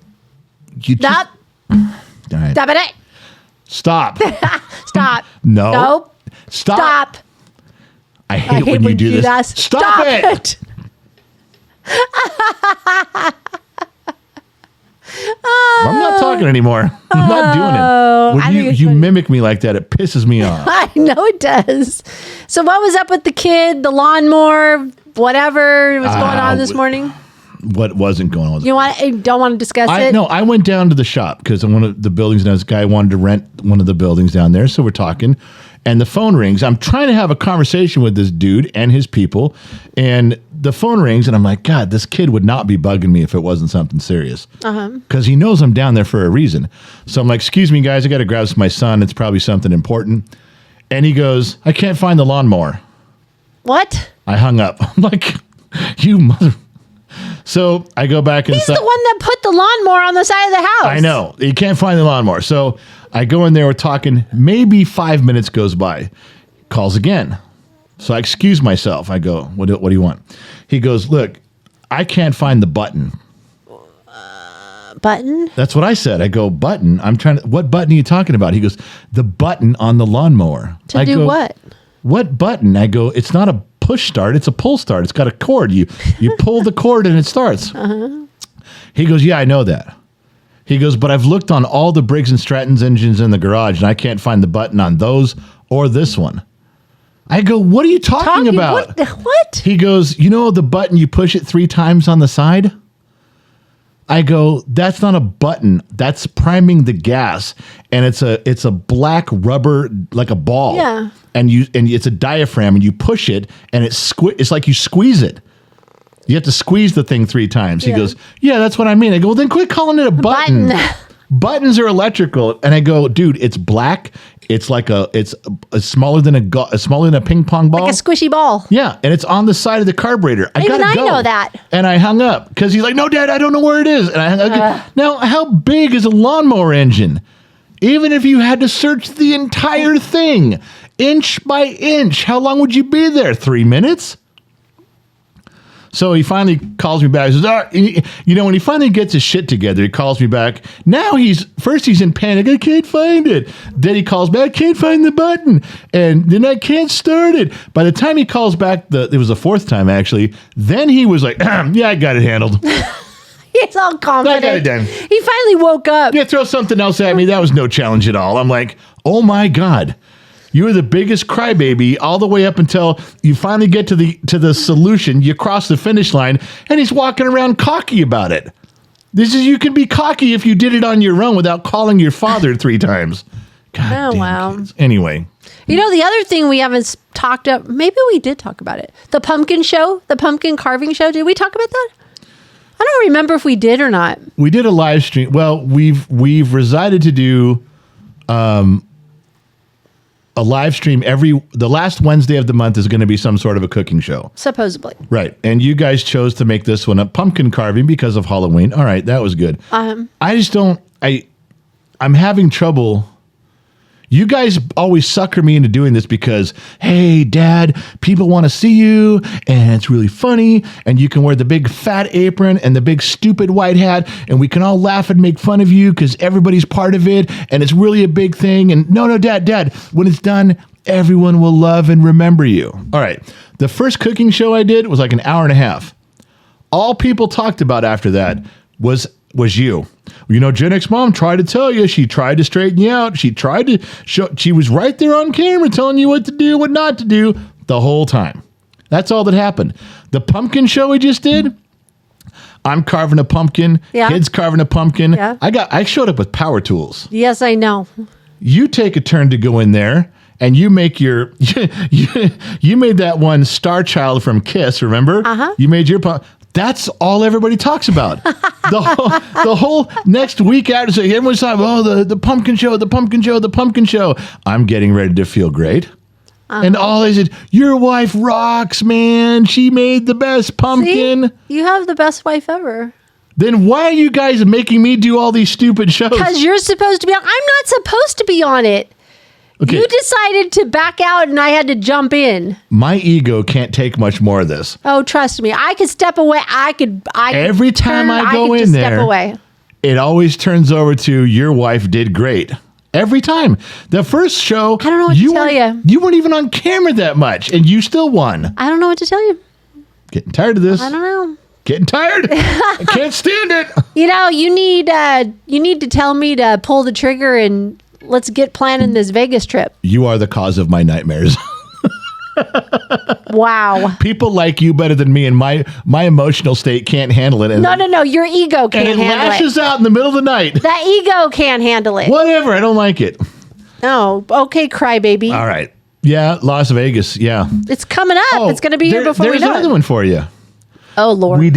You just, Stop. all right. Stop it. Stop. Stop. No. Nope. Stop. Stop. I hate when you do this. that. Stop it. I'm not talking anymore. I'm not doing it. I When think it's you funny. mimic me like that, it pisses me off. I know it does. So what was up with the kid, the lawnmower, whatever was going on this morning? What wasn't going on? You don't want to discuss it? No, I went down to the shop because one of the buildings, and this guy wanted to rent one of the buildings down there. So we're talking, and the phone rings. I'm trying to have a conversation with this dude and his people, and the phone rings, and I'm like, God, this kid would not be bugging me if it wasn't something serious. Because he knows I'm down there for a reason. So I'm like, excuse me, guys, I got to grab my son. It's probably something important. And he goes, I can't find the lawnmower. What? I hung up. I'm like, you mother... So I go back inside. He's the one that put the lawnmower on the side of the house. I know. You can't find the lawnmower. So I go in there, we're talking, maybe 5 minutes goes by. Calls again. So I excuse myself. I go, what do you want? He goes, look, I can't find the button. Button? That's what I said. I go, button? What button are you talking about? He goes, the button on the lawnmower. To do what? What button? I go, it's not a push start, it's a pull start. It's got a cord. You pull the cord and it starts. He goes, yeah, I know that. He goes, but I've looked on all the Briggs and Stratton's engines in the garage and I can't find the button on those or this one. I go, what are you talking about? What? He goes, you know the button you push it 3 times on the side? I go, that's not a button. That's priming the gas, and it's a black rubber, like a ball. Yeah. And it's a diaphragm, and you push it, and it's like you squeeze it. You have to squeeze the thing 3 times. He goes, yeah, that's what I mean. I go, well, then quit calling it a button. Buttons are electrical, and I go, dude, it's black. It's like it's smaller than a ping pong ball. Like a squishy ball. Yeah, and it's on the side of the carburetor. Even I gotta go. know that. And I hung up because he's like, no, Dad, I don't know where it is. And I hung up. Now, how big is a lawnmower engine? Even if you had to search the entire thing, inch by inch, how long would you be there? 3 minutes? So he finally calls me back. He says, when he finally gets his shit together, he calls me back. Now he's in panic. I can't find it. Then he calls back, can't find the button. And then I can't start it. By the time he calls back, it was the 4th time actually, then he was like, yeah, I got it handled. He's all confident. I got it done. He finally woke up. Yeah, throw something else at me. That was no challenge at all. I'm like, oh my God. You were the biggest crybaby all the way up until you finally get to the solution. You cross the finish line, and he's walking around cocky about it. You can be cocky if you did it on your own without calling your father 3 times. God Oh, damn wow. kids. Anyway, You know, the other thing we haven't talked about, maybe we did talk about it. The pumpkin show, the pumpkin carving show. Did we talk about that? I don't remember if we did or not. we did a live stream. Well, we've resided to do a live stream the last Wednesday of the month is going to be some sort of a cooking show. Supposedly. Right. And you guys chose to make this one a pumpkin carving because of Halloween. All right, that was good. I just don't I'm having trouble. You guys always sucker me into doing this because, hey, Dad, people want to see you, and it's really funny, and you can wear the big fat apron and the big stupid white hat, and we can all laugh and make fun of you because everybody's part of it, and it's really a big thing. And no, Dad, when it's done, everyone will love and remember you. All right. The first cooking show I did was like an hour and a half. All people talked about after that was you. You know, Gen X Mom tried to tell you. She tried to straighten you out. She tried to show. She was right there on camera telling you what to do, what not to do the whole time. That's all that happened. The pumpkin show we just did, I'm carving a pumpkin. Yeah. Kids carving a pumpkin. Yeah. I showed up with power tools. Yes, I know. You take a turn to go in there and you make your you made that one Star Child from Kiss, remember? Uh-huh. You made your that's all everybody talks about. The whole next week after, so everyone's talking, the pumpkin show, the pumpkin show, the pumpkin show. I'm getting ready to feel great. And all they said, your wife rocks, man. She made the best pumpkin. See? You have the best wife ever. Then why are you guys making me do all these stupid shows? Because you're supposed to be on. I'm not supposed to be on it. Okay. You decided to back out and I had to jump in. My ego can't take much more of this. Oh, trust me. I could step away. I could Every time turn, I go could in just there, step away. It always turns over to your wife did great. Every time. The first show, I don't know what to tell you. You weren't even on camera that much, and you still won. I don't know what to tell you. Getting tired of this. I don't know. Getting tired. I can't stand it. You know, you need to tell me to pull the trigger and let's get planning this Vegas trip. You are the cause of my nightmares. Wow. People like you better than me, and my emotional state can't handle it. And No. Your ego and can't it handle lashes it. out in the middle of the night. That ego can't handle it. Whatever. I don't like it. No. Okay, crybaby. All right. Yeah, Las Vegas. Yeah. It's coming up. It's going to be here before we there's know another it. one for you. Oh, Lord. We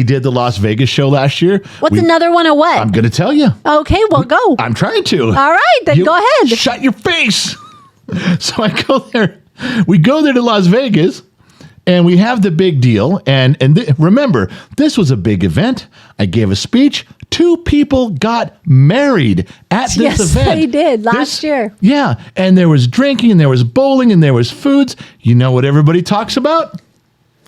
did the Las Vegas show last year. What's another one of what? I'm going to tell you. Okay, well, go. I'm trying to. All right, then go ahead. Shut your face. So I go there. We go there to Las Vegas, and we have the big deal. And remember, this was a big event. I gave a speech. 2 people got married at this Yes, event. they did last year. Yeah, and there was drinking, and there was bowling, and there was foods. You know what everybody talks about?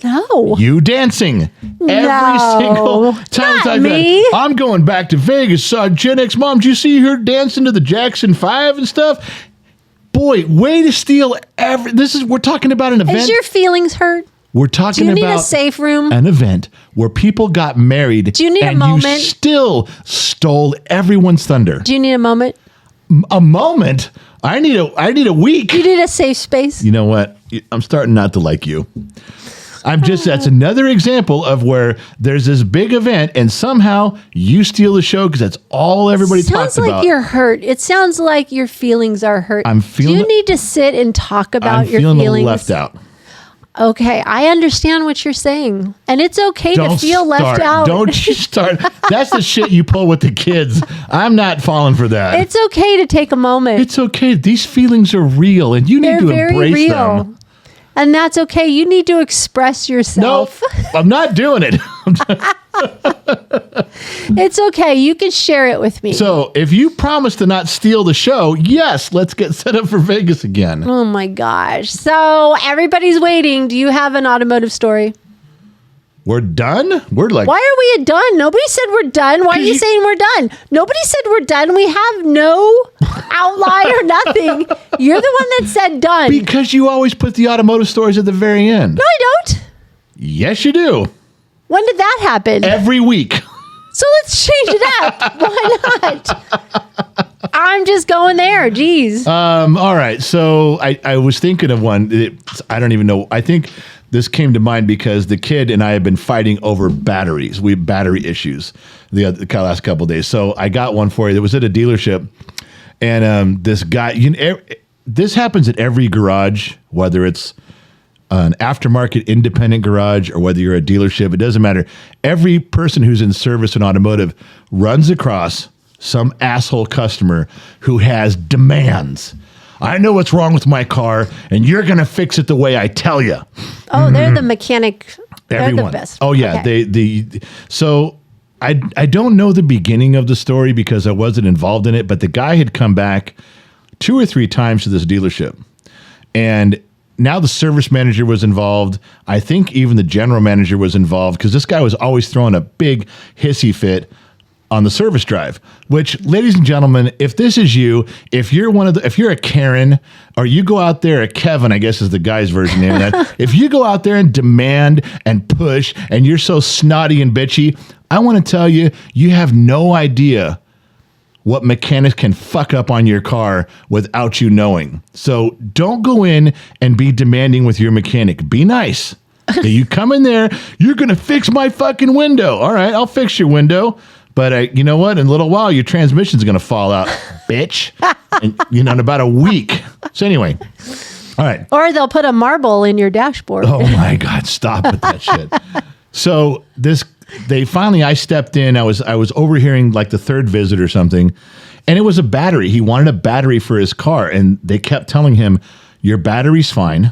No. You dancing every single time. Not me. I'm going back to Vegas. Saw Gen X Mom. Did you see her dancing to the Jackson 5 and stuff? Boy, way to steal we're talking about an event. Is your feelings hurt? We're talking Do you about need a safe room? an event where people got married. Do you need a and moment? you still stole everyone's thunder. Do you need a moment? A moment? I need a week. You need a safe space? You know what? I'm starting not to like you. That's another example of where there's this big event and somehow you steal the show because that's all everybody talks Sounds like about. you're hurt. It sounds like your feelings are hurt. I'm feeling- Do you need to sit and talk about I'm your feeling feelings? left out. Okay, I understand what you're saying. And it's okay to feel left out. Don't you start. That's the shit you pull with the kids. I'm not falling for that. It's okay to take a moment. It's okay. These feelings are real and you need They're to very embrace real. them. And that's okay. You need to express No, yourself. I'm not doing it. It's okay. You can share it with me. So if you promise to not steal the show, yes, let's get set up for Vegas again. Oh my gosh. So everybody's waiting. Do you have an automotive story? We're done? We're like, Why are we done? Nobody said we're done. Why are you saying we're done? Nobody said we're done. We have no outline or nothing. You're the one that said done. because you always put the automotive stories at the very end. No, I don't. Yes, you do. When did that happen? Every week. So let's change it up. Why not? I'm just going there. Jeez. All right. So I was thinking of one. I don't even know. I think this came to mind because the kid and I have been fighting over batteries. We have battery issues the last couple of days. So I got one for you. That was at a dealership, and this guy. This happens at every garage, whether it's an aftermarket independent garage or whether you're a dealership. It doesn't matter. Every person who's in service and automotive runs across some asshole customer who has demands. I know what's wrong with my car, and you're going to fix it the way I tell you. Oh, they're the mechanic. Everyone. They're the best. Oh, yeah. Okay. So I don't know the beginning of the story because I wasn't involved in it, but the guy had come back 2 or 3 times to this dealership. And now the service manager was involved. I think even the general manager was involved because this guy was always throwing a big hissy fit on the service drive, which, ladies and gentlemen, if this is you, if you're a Karen or you go out there, a Kevin, I guess is the guy's version name of that. If you go out there and demand and push and you're so snotty and bitchy, I want to tell you, you have no idea what mechanics can fuck up on your car without you knowing. So don't go in and be demanding with your mechanic. Be nice. You come in there, you're going to fix my fucking window. All right, I'll fix your window. But you know what? In a little while, your transmission's going to fall out, bitch. And, in about a week. So anyway, all right. Or they'll put a marble in your dashboard. Oh my God, stop with that shit. So I stepped in. I was overhearing like the third visit or something, and it was a battery. He wanted a battery for his car, and they kept telling him, "Your battery's fine.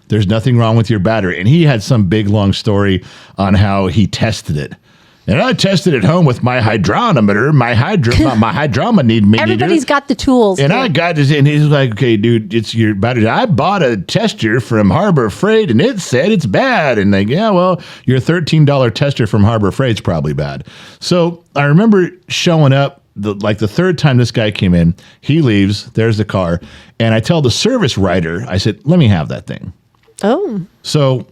There's nothing wrong with your battery." And he had some big long story on how he tested it. And I tested at home with my hydrometer, my hydroma meter. Everybody's got the tools. And I got this, and he's like, "Okay, dude, it's your battery. I bought a tester from Harbor Freight, and it said it's bad." And like, yeah, well, your $13 tester from Harbor Freight's probably bad. So I remember showing up the third time this guy came in. He leaves. There's the car, and I tell the service writer, I said, "Let me have that thing." Oh. So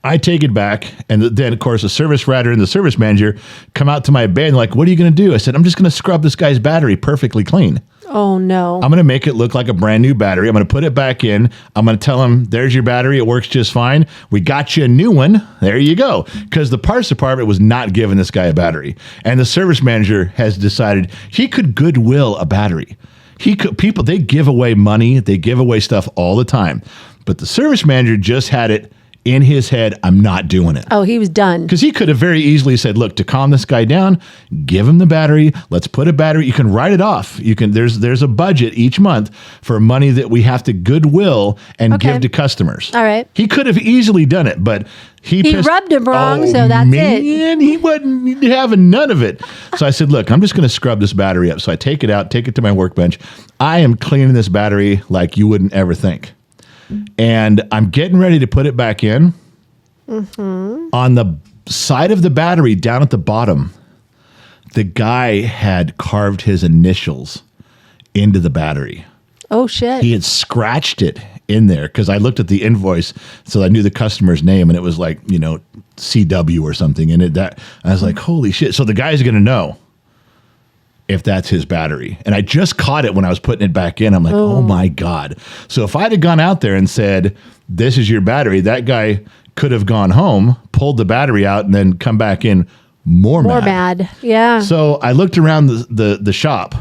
I take it back, and then, of course, the service writer and the service manager come out to my bay and like, "What are you going to do?" I said, "I'm just going to scrub this guy's battery perfectly clean. Oh, no. I'm going to make it look like a brand new battery. I'm going to put it back in. I'm going to tell him, there's your battery. It works just fine. We got you a new one. There you go." Because the parts department was not giving this guy a battery. And the service manager has decided he could goodwill a battery. They give away money. They give away stuff all the time. But the service manager just had it in his head, "I'm not doing it." Oh, he was done. Because he could have very easily said, "Look, to calm this guy down, give him the battery. Let's put a battery. You can write it off. You can. There's a budget each month for money that we have to goodwill and give to customers." All right. He could have easily done it, but he rubbed him wrong, so that's it. Man, he wasn't having none of it. So I said, "Look, I'm just going to scrub this battery up." So I take it out, take it to my workbench. I am cleaning this battery like you wouldn't ever think. And I'm getting ready to put it back in. Mm-hmm. On the side of the battery, down at the bottom, the guy had carved his initials into the battery. Oh, shit. He had scratched it in there because I looked at the invoice, so I knew the customer's name, and it was like, CW or something. And I was like, holy shit. So the guy's going to know if that's his battery. And I just caught it when I was putting it back in. I'm like, oh my God. So if I'd have gone out there and said, "This is your battery," that guy could have gone home, pulled the battery out, and then come back in more mad. Yeah. So I looked around the shop,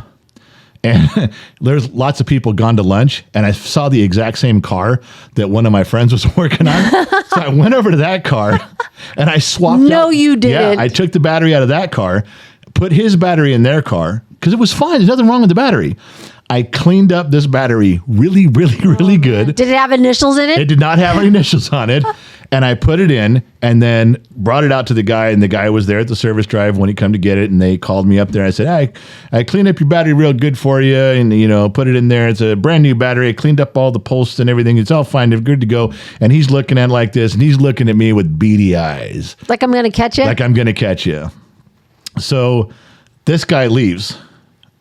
and there's lots of people gone to lunch, and I saw the exact same car that one of my friends was working on. So I went over to that car, and I swapped out. No, you didn't. Yeah, I took the battery out of that car, put his battery in their car, because it was fine. There's nothing wrong with the battery. I cleaned up this battery really, really, really good. Did it have initials in it? It did not have any initials on it. And I put it in and then brought it out to the guy. And the guy was there at the service drive when he come to get it. And they called me up there. I said, I cleaned up your battery real good for you. And, put it in there. It's a brand new battery. I cleaned up all the posts and everything. It's all fine. It's good to go. And he's looking at it like this. And he's looking at me with beady eyes. Like I'm going to catch it? Like I'm going to catch you. So this guy leaves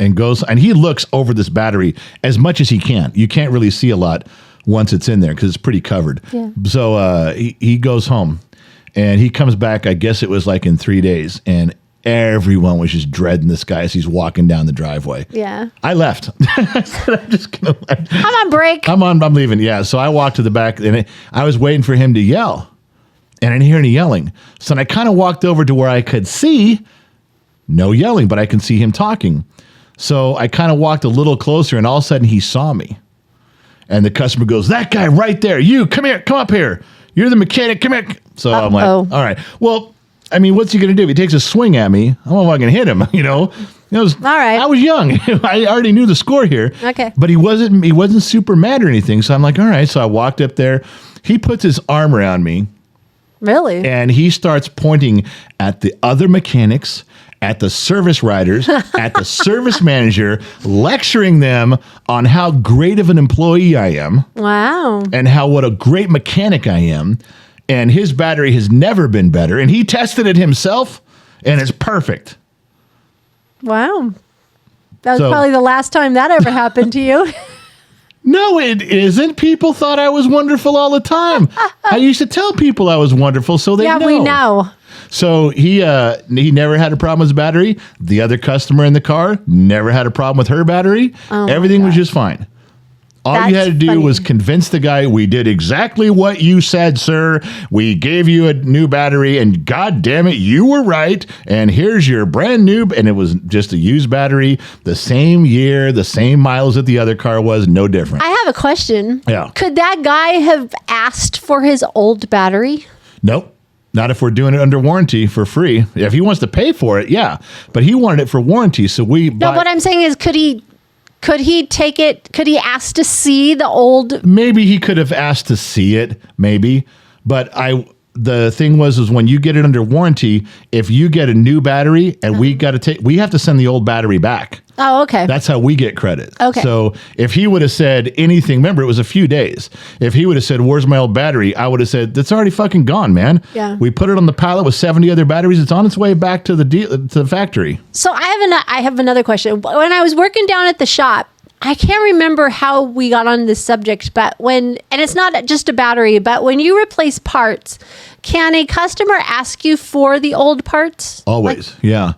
and goes, and he looks over this battery as much as he can. You can't really see a lot once it's in there because it's pretty covered. Yeah. So he goes home, and he comes back, I guess it was like in 3 days, and Everyone was just dreading this guy as he's walking down the driveway. Yeah. I left. I said, I'm just going to let. I'm on break. I'm leaving. Yeah. So I walked to the back and I was waiting for him to yell. And I didn't hear any yelling. So I kind of walked over to where I could see no yelling, but I can see him talking. So I kind of walked a little closer and all of a sudden he saw me. And the customer goes, that guy right there, you, come here, come up here. You're the mechanic, come here. So I'm like, all right. Well, I mean, what's he going to do? If he takes a swing at me, I'm not going to hit him, you know? All right. I was young. I already knew the score here. Okay. But he wasn't super mad or anything. So I'm like, all right. So I walked up there. He puts his arm around me. Really? And he starts pointing at the other mechanics, at the service riders, at the service manager, lecturing them on how great of an employee I am. Wow. And what a great mechanic I am. And his battery has never been better. And he tested it himself, and it's perfect. Wow. That was probably the last time that ever happened to you. No, it isn't. People thought I was wonderful all the time. I used to tell people I was wonderful, so they know. Yeah, we know. So he never had a problem with his battery. The other customer in the car never had a problem with her battery. Everything was just fine. All you had to do was convince the guy, we did exactly what you said, sir. We gave you a new battery, and God damn it, you were right. And here's your brand new, and it was just a used battery, the same year, the same miles that the other car was, no different. I have a question. Yeah. Could that guy have asked for his old battery? Nope. Not if we're doing it under warranty for free. If he wants to pay for it, yeah. But he wanted it for warranty, so we No, what I'm saying is, could he take it? Could he ask to see the old? Maybe he could have asked to see it, maybe. But the thing was when you get it under warranty, if you get a new battery and we have to send the old battery back. Oh, okay. That's how we get credit. Okay. So if he would have said anything, remember it was a few days. If he would have said, "Where's my old battery?" I would have said, "That's already fucking gone, man." Yeah. We put it on the pallet with 70 other batteries. It's on its way back to the factory. So I have another question. When I was working down at the shop, I can't remember how we got on this subject, but and it's not just a battery, but when you replace parts, can a customer ask you for the old parts? Always, yeah.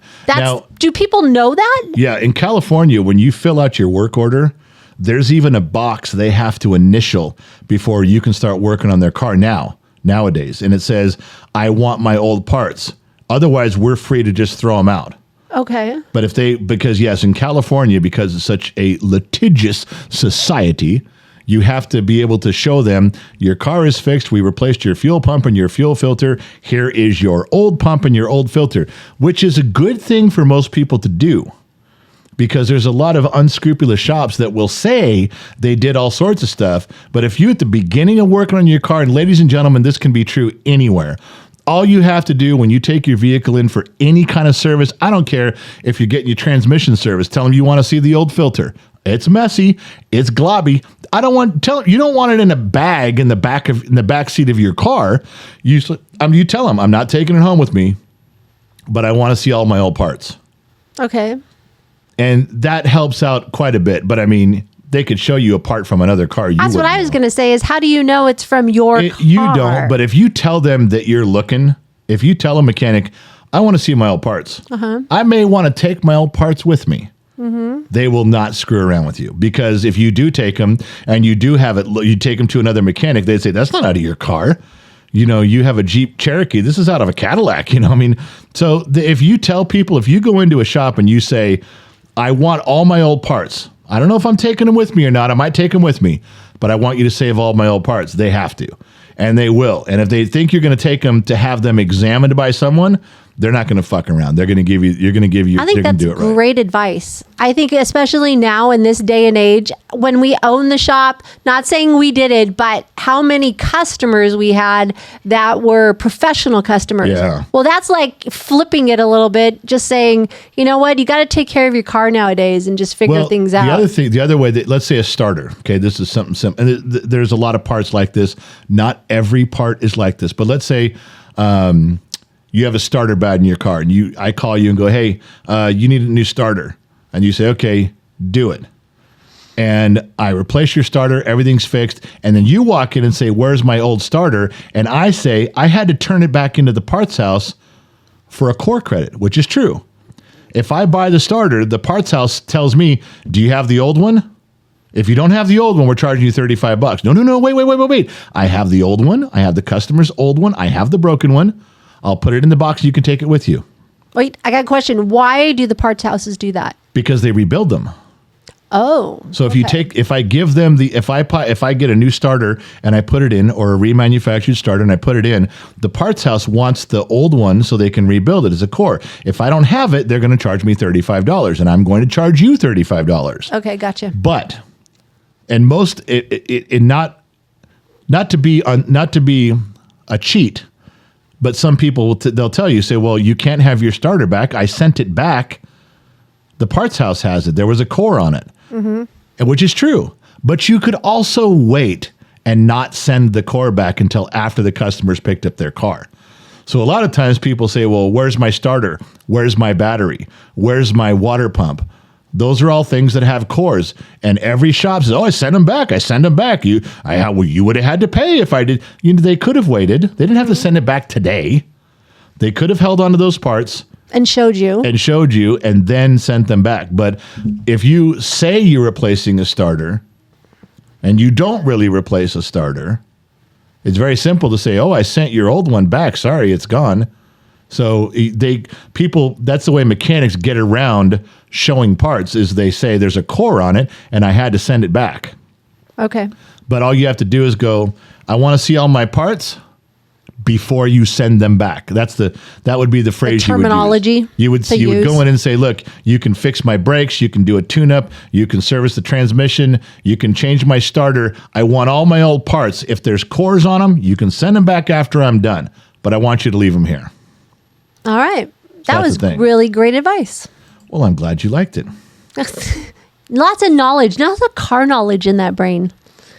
Do people know that? Yeah, in California, when you fill out your work order, there's even a box they have to initial before you can start working on their car nowadays. And it says, I want my old parts. Otherwise, we're free to just throw them out. Okay. But because yes, in California, because it's such a litigious society, you have to be able to show them your car is fixed. We replaced your fuel pump and your fuel filter. Here is your old pump and your old filter, which is a good thing for most people to do because there's a lot of unscrupulous shops that will say they did all sorts of stuff. But if you at the beginning of working on your car, and ladies and gentlemen, this can be true anywhere. All you have to do when you take your vehicle in for any kind of service, I don't care if you're getting your transmission service, tell them you want to see the old filter. It's messy. It's globby. You don't want it in a bag in the back seat of your car. You tell them I'm not taking it home with me, but I want to see all my old parts. Okay. And that helps out quite a bit. But I mean, they could show you a part from another car. That's what I was going to say is, how do you know it's from your car? You don't, but if you tell them that you're looking, if you tell a mechanic, I want to see my old parts. I may want to take my old parts with me. Mm-hmm. They will not screw around with you because if you do take them and you do have it, you take them to another mechanic, they'd say, that's not out of your car. You know, you have a Jeep Cherokee. This is out of a Cadillac. You know, I mean, so if you tell people, if you go into a shop and you say, I want all my old parts. I don't know if I'm taking them with me or not. I might take them with me, but I want you to save all my old parts. They have to, and they will. And if they think you're going to take them to have them examined by someone, they're not going to fuck around. They're going to give you. I think that's great advice. I think especially now in this day and age, when we own the shop, not saying we did it, but how many customers we had that were professional customers. Yeah. Well, that's like flipping it a little bit, just saying, you know what, you got to take care of your car nowadays and just figure things out. The other way, let's say a starter. Okay, this is something simple. And there's a lot of parts like this. Not every part is like this, but let's say. You have a starter bad in your car, and I call you and go, hey, you need a new starter. And you say, okay, do it. And I replace your starter, everything's fixed. And then you walk in and say, where's my old starter? And I say, I had to turn it back into the parts house for a core credit, which is true. If I buy the starter, the parts house tells me, do you have the old one? If you don't have the old one, we're charging you $35. No, wait. I have the old one. I have the customer's old one. I have the broken one. I'll put it in the box. You can take it with you. Wait, I got a question. Why do the parts houses do that? Because they rebuild them. Oh. So if I give them if I get a new starter and I put it in, or a remanufactured starter and I put it in, the parts house wants the old one so they can rebuild it as a core. If I don't have it, they're going to charge me $35, and I'm going to charge you $35. Okay, gotcha. But, and most not to be a cheat, but some people they'll tell you, say, well, you can't have your starter back. I sent it back. The parts house has it. There was a core on it, which is true. But you could also wait and not send the core back until after the customers picked up their car. So a lot of times people say, well, where's my starter? Where's my battery? Where's my water pump? Those are all things that have cores. And every shop says, oh, I sent them back. I send them back. You would have had to pay if I did. They could have waited. They didn't have to send it back today. They could have held on to those parts. And showed you and then sent them back. But if you say you're replacing a starter and you don't really replace a starter, it's very simple to say, oh, I sent your old one back. Sorry, it's gone. So that's the way mechanics get around showing parts, is they say there's a core on it and I had to send it back. Okay. But all you have to do is go, I want to see all my parts before you send them back. That would be the phrase terminology you would use. You would go in and say, look, you can fix my brakes, you can do a tune-up, you can service the transmission, you can change my starter. I want all my old parts. If there's cores on them, you can send them back after I'm done, but I want you to leave them here. All right. That was the thing. really great advice. Well, I'm glad you liked it. Lots of knowledge, lots of car knowledge in that brain.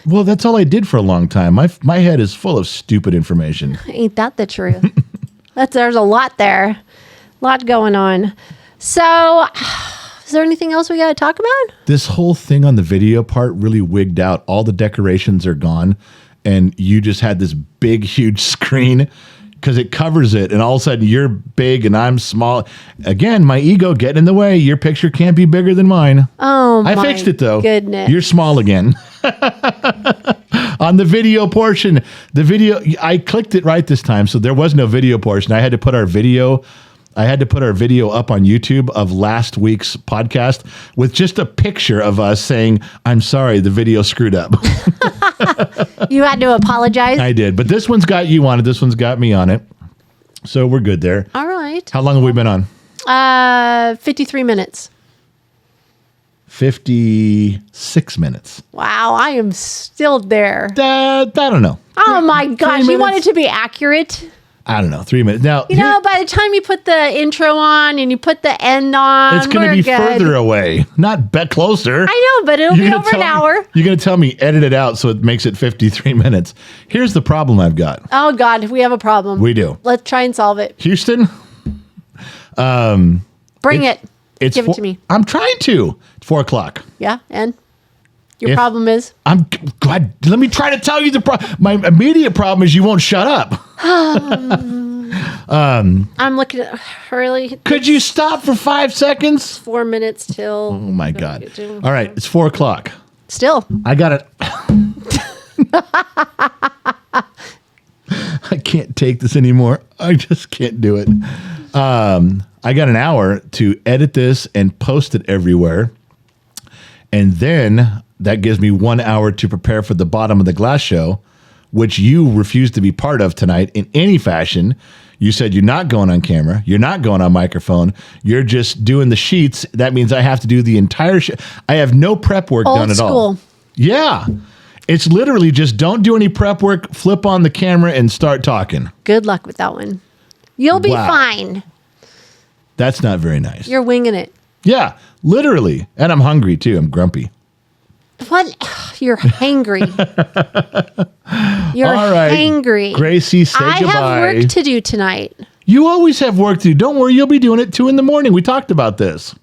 Well, that's all I did for a long time. My head is full of stupid information. Ain't that the truth? There's a lot there. A lot going on. So, is there anything else we got to talk about? This whole thing on the video part really wigged out. All the decorations are gone, and you just had this big, huge screen because it covers it, and all of a sudden you're big and I'm small. Again, my ego getting in the way. Your picture can't be bigger than mine. Oh, I fixed it, though. Goodness. You're small again. On the video portion, I clicked it right this time, so there was no video portion. I had to put our video up on YouTube of last week's podcast with just a picture of us saying, I'm sorry, the video screwed up. You had to apologize? I did, but this one's got you on it. This one's got me on it. So we're good there. All right. How long have we been on? 53 minutes. 56 minutes. Wow, I am still there. I don't know. Oh my gosh, you want it to be accurate? I don't know. 3 minutes. Now, by the time you put the intro on and you put the end on, it's going to be further away, not closer. I know, but it'll be over an hour. You're going to tell me edit it out so it makes it 53 minutes. Here's the problem I've got. Oh God, we have a problem. We do. Let's try and solve it. Houston. Bring it. Give it to me. I'm trying to. It's 4:00. Yeah, and your problem is? I'm glad. Let me try to tell you the problem. My immediate problem is you won't shut up. I'm looking at really. Could you stop for 5 seconds? 4 minutes till. Oh my God! All right, it's 4:00. Still, I got it. I can't take this anymore. I just can't do it. I got an hour to edit this and post it everywhere. And then that gives me 1 hour to prepare for the Bottom of the Glass show, which you refused to be part of tonight in any fashion. You said you're not going on camera. You're not going on microphone. You're just doing the sheets. That means I have to do the entire show. I have no prep work done at all. Yeah. It's literally just don't do any prep work, flip on the camera, and start talking. Good luck with that one. You'll be fine. That's not very nice. You're winging it. Yeah, literally. And I'm hungry, too. I'm grumpy. What? You're hangry. You're all right. hangry. Gracie, say goodbye. I have work to do tonight. You always have work to do. Don't worry. You'll be doing it 2 a.m. We talked about this.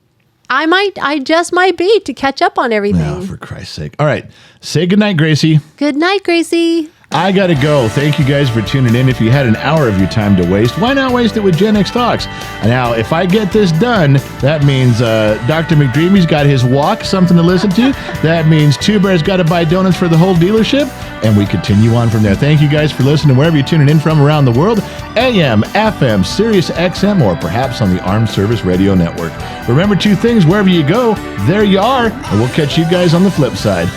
I just might be to catch up on everything. Oh, for Christ's sake. All right. Say goodnight, Gracie. Good night, Gracie. I got to go. Thank you guys for tuning in. If you had an hour of your time to waste, why not waste it with Gen X Talks? Now, if I get this done, that means Dr. McDreamy's got his walk, something to listen to. That means Two Bear's got to buy donuts for the whole dealership. And we continue on from there. Thank you guys for listening wherever you're tuning in from around the world. AM, FM, Sirius XM, or perhaps on the Armed Service Radio Network. Remember two things, wherever you go, there you are. And we'll catch you guys on the flip side.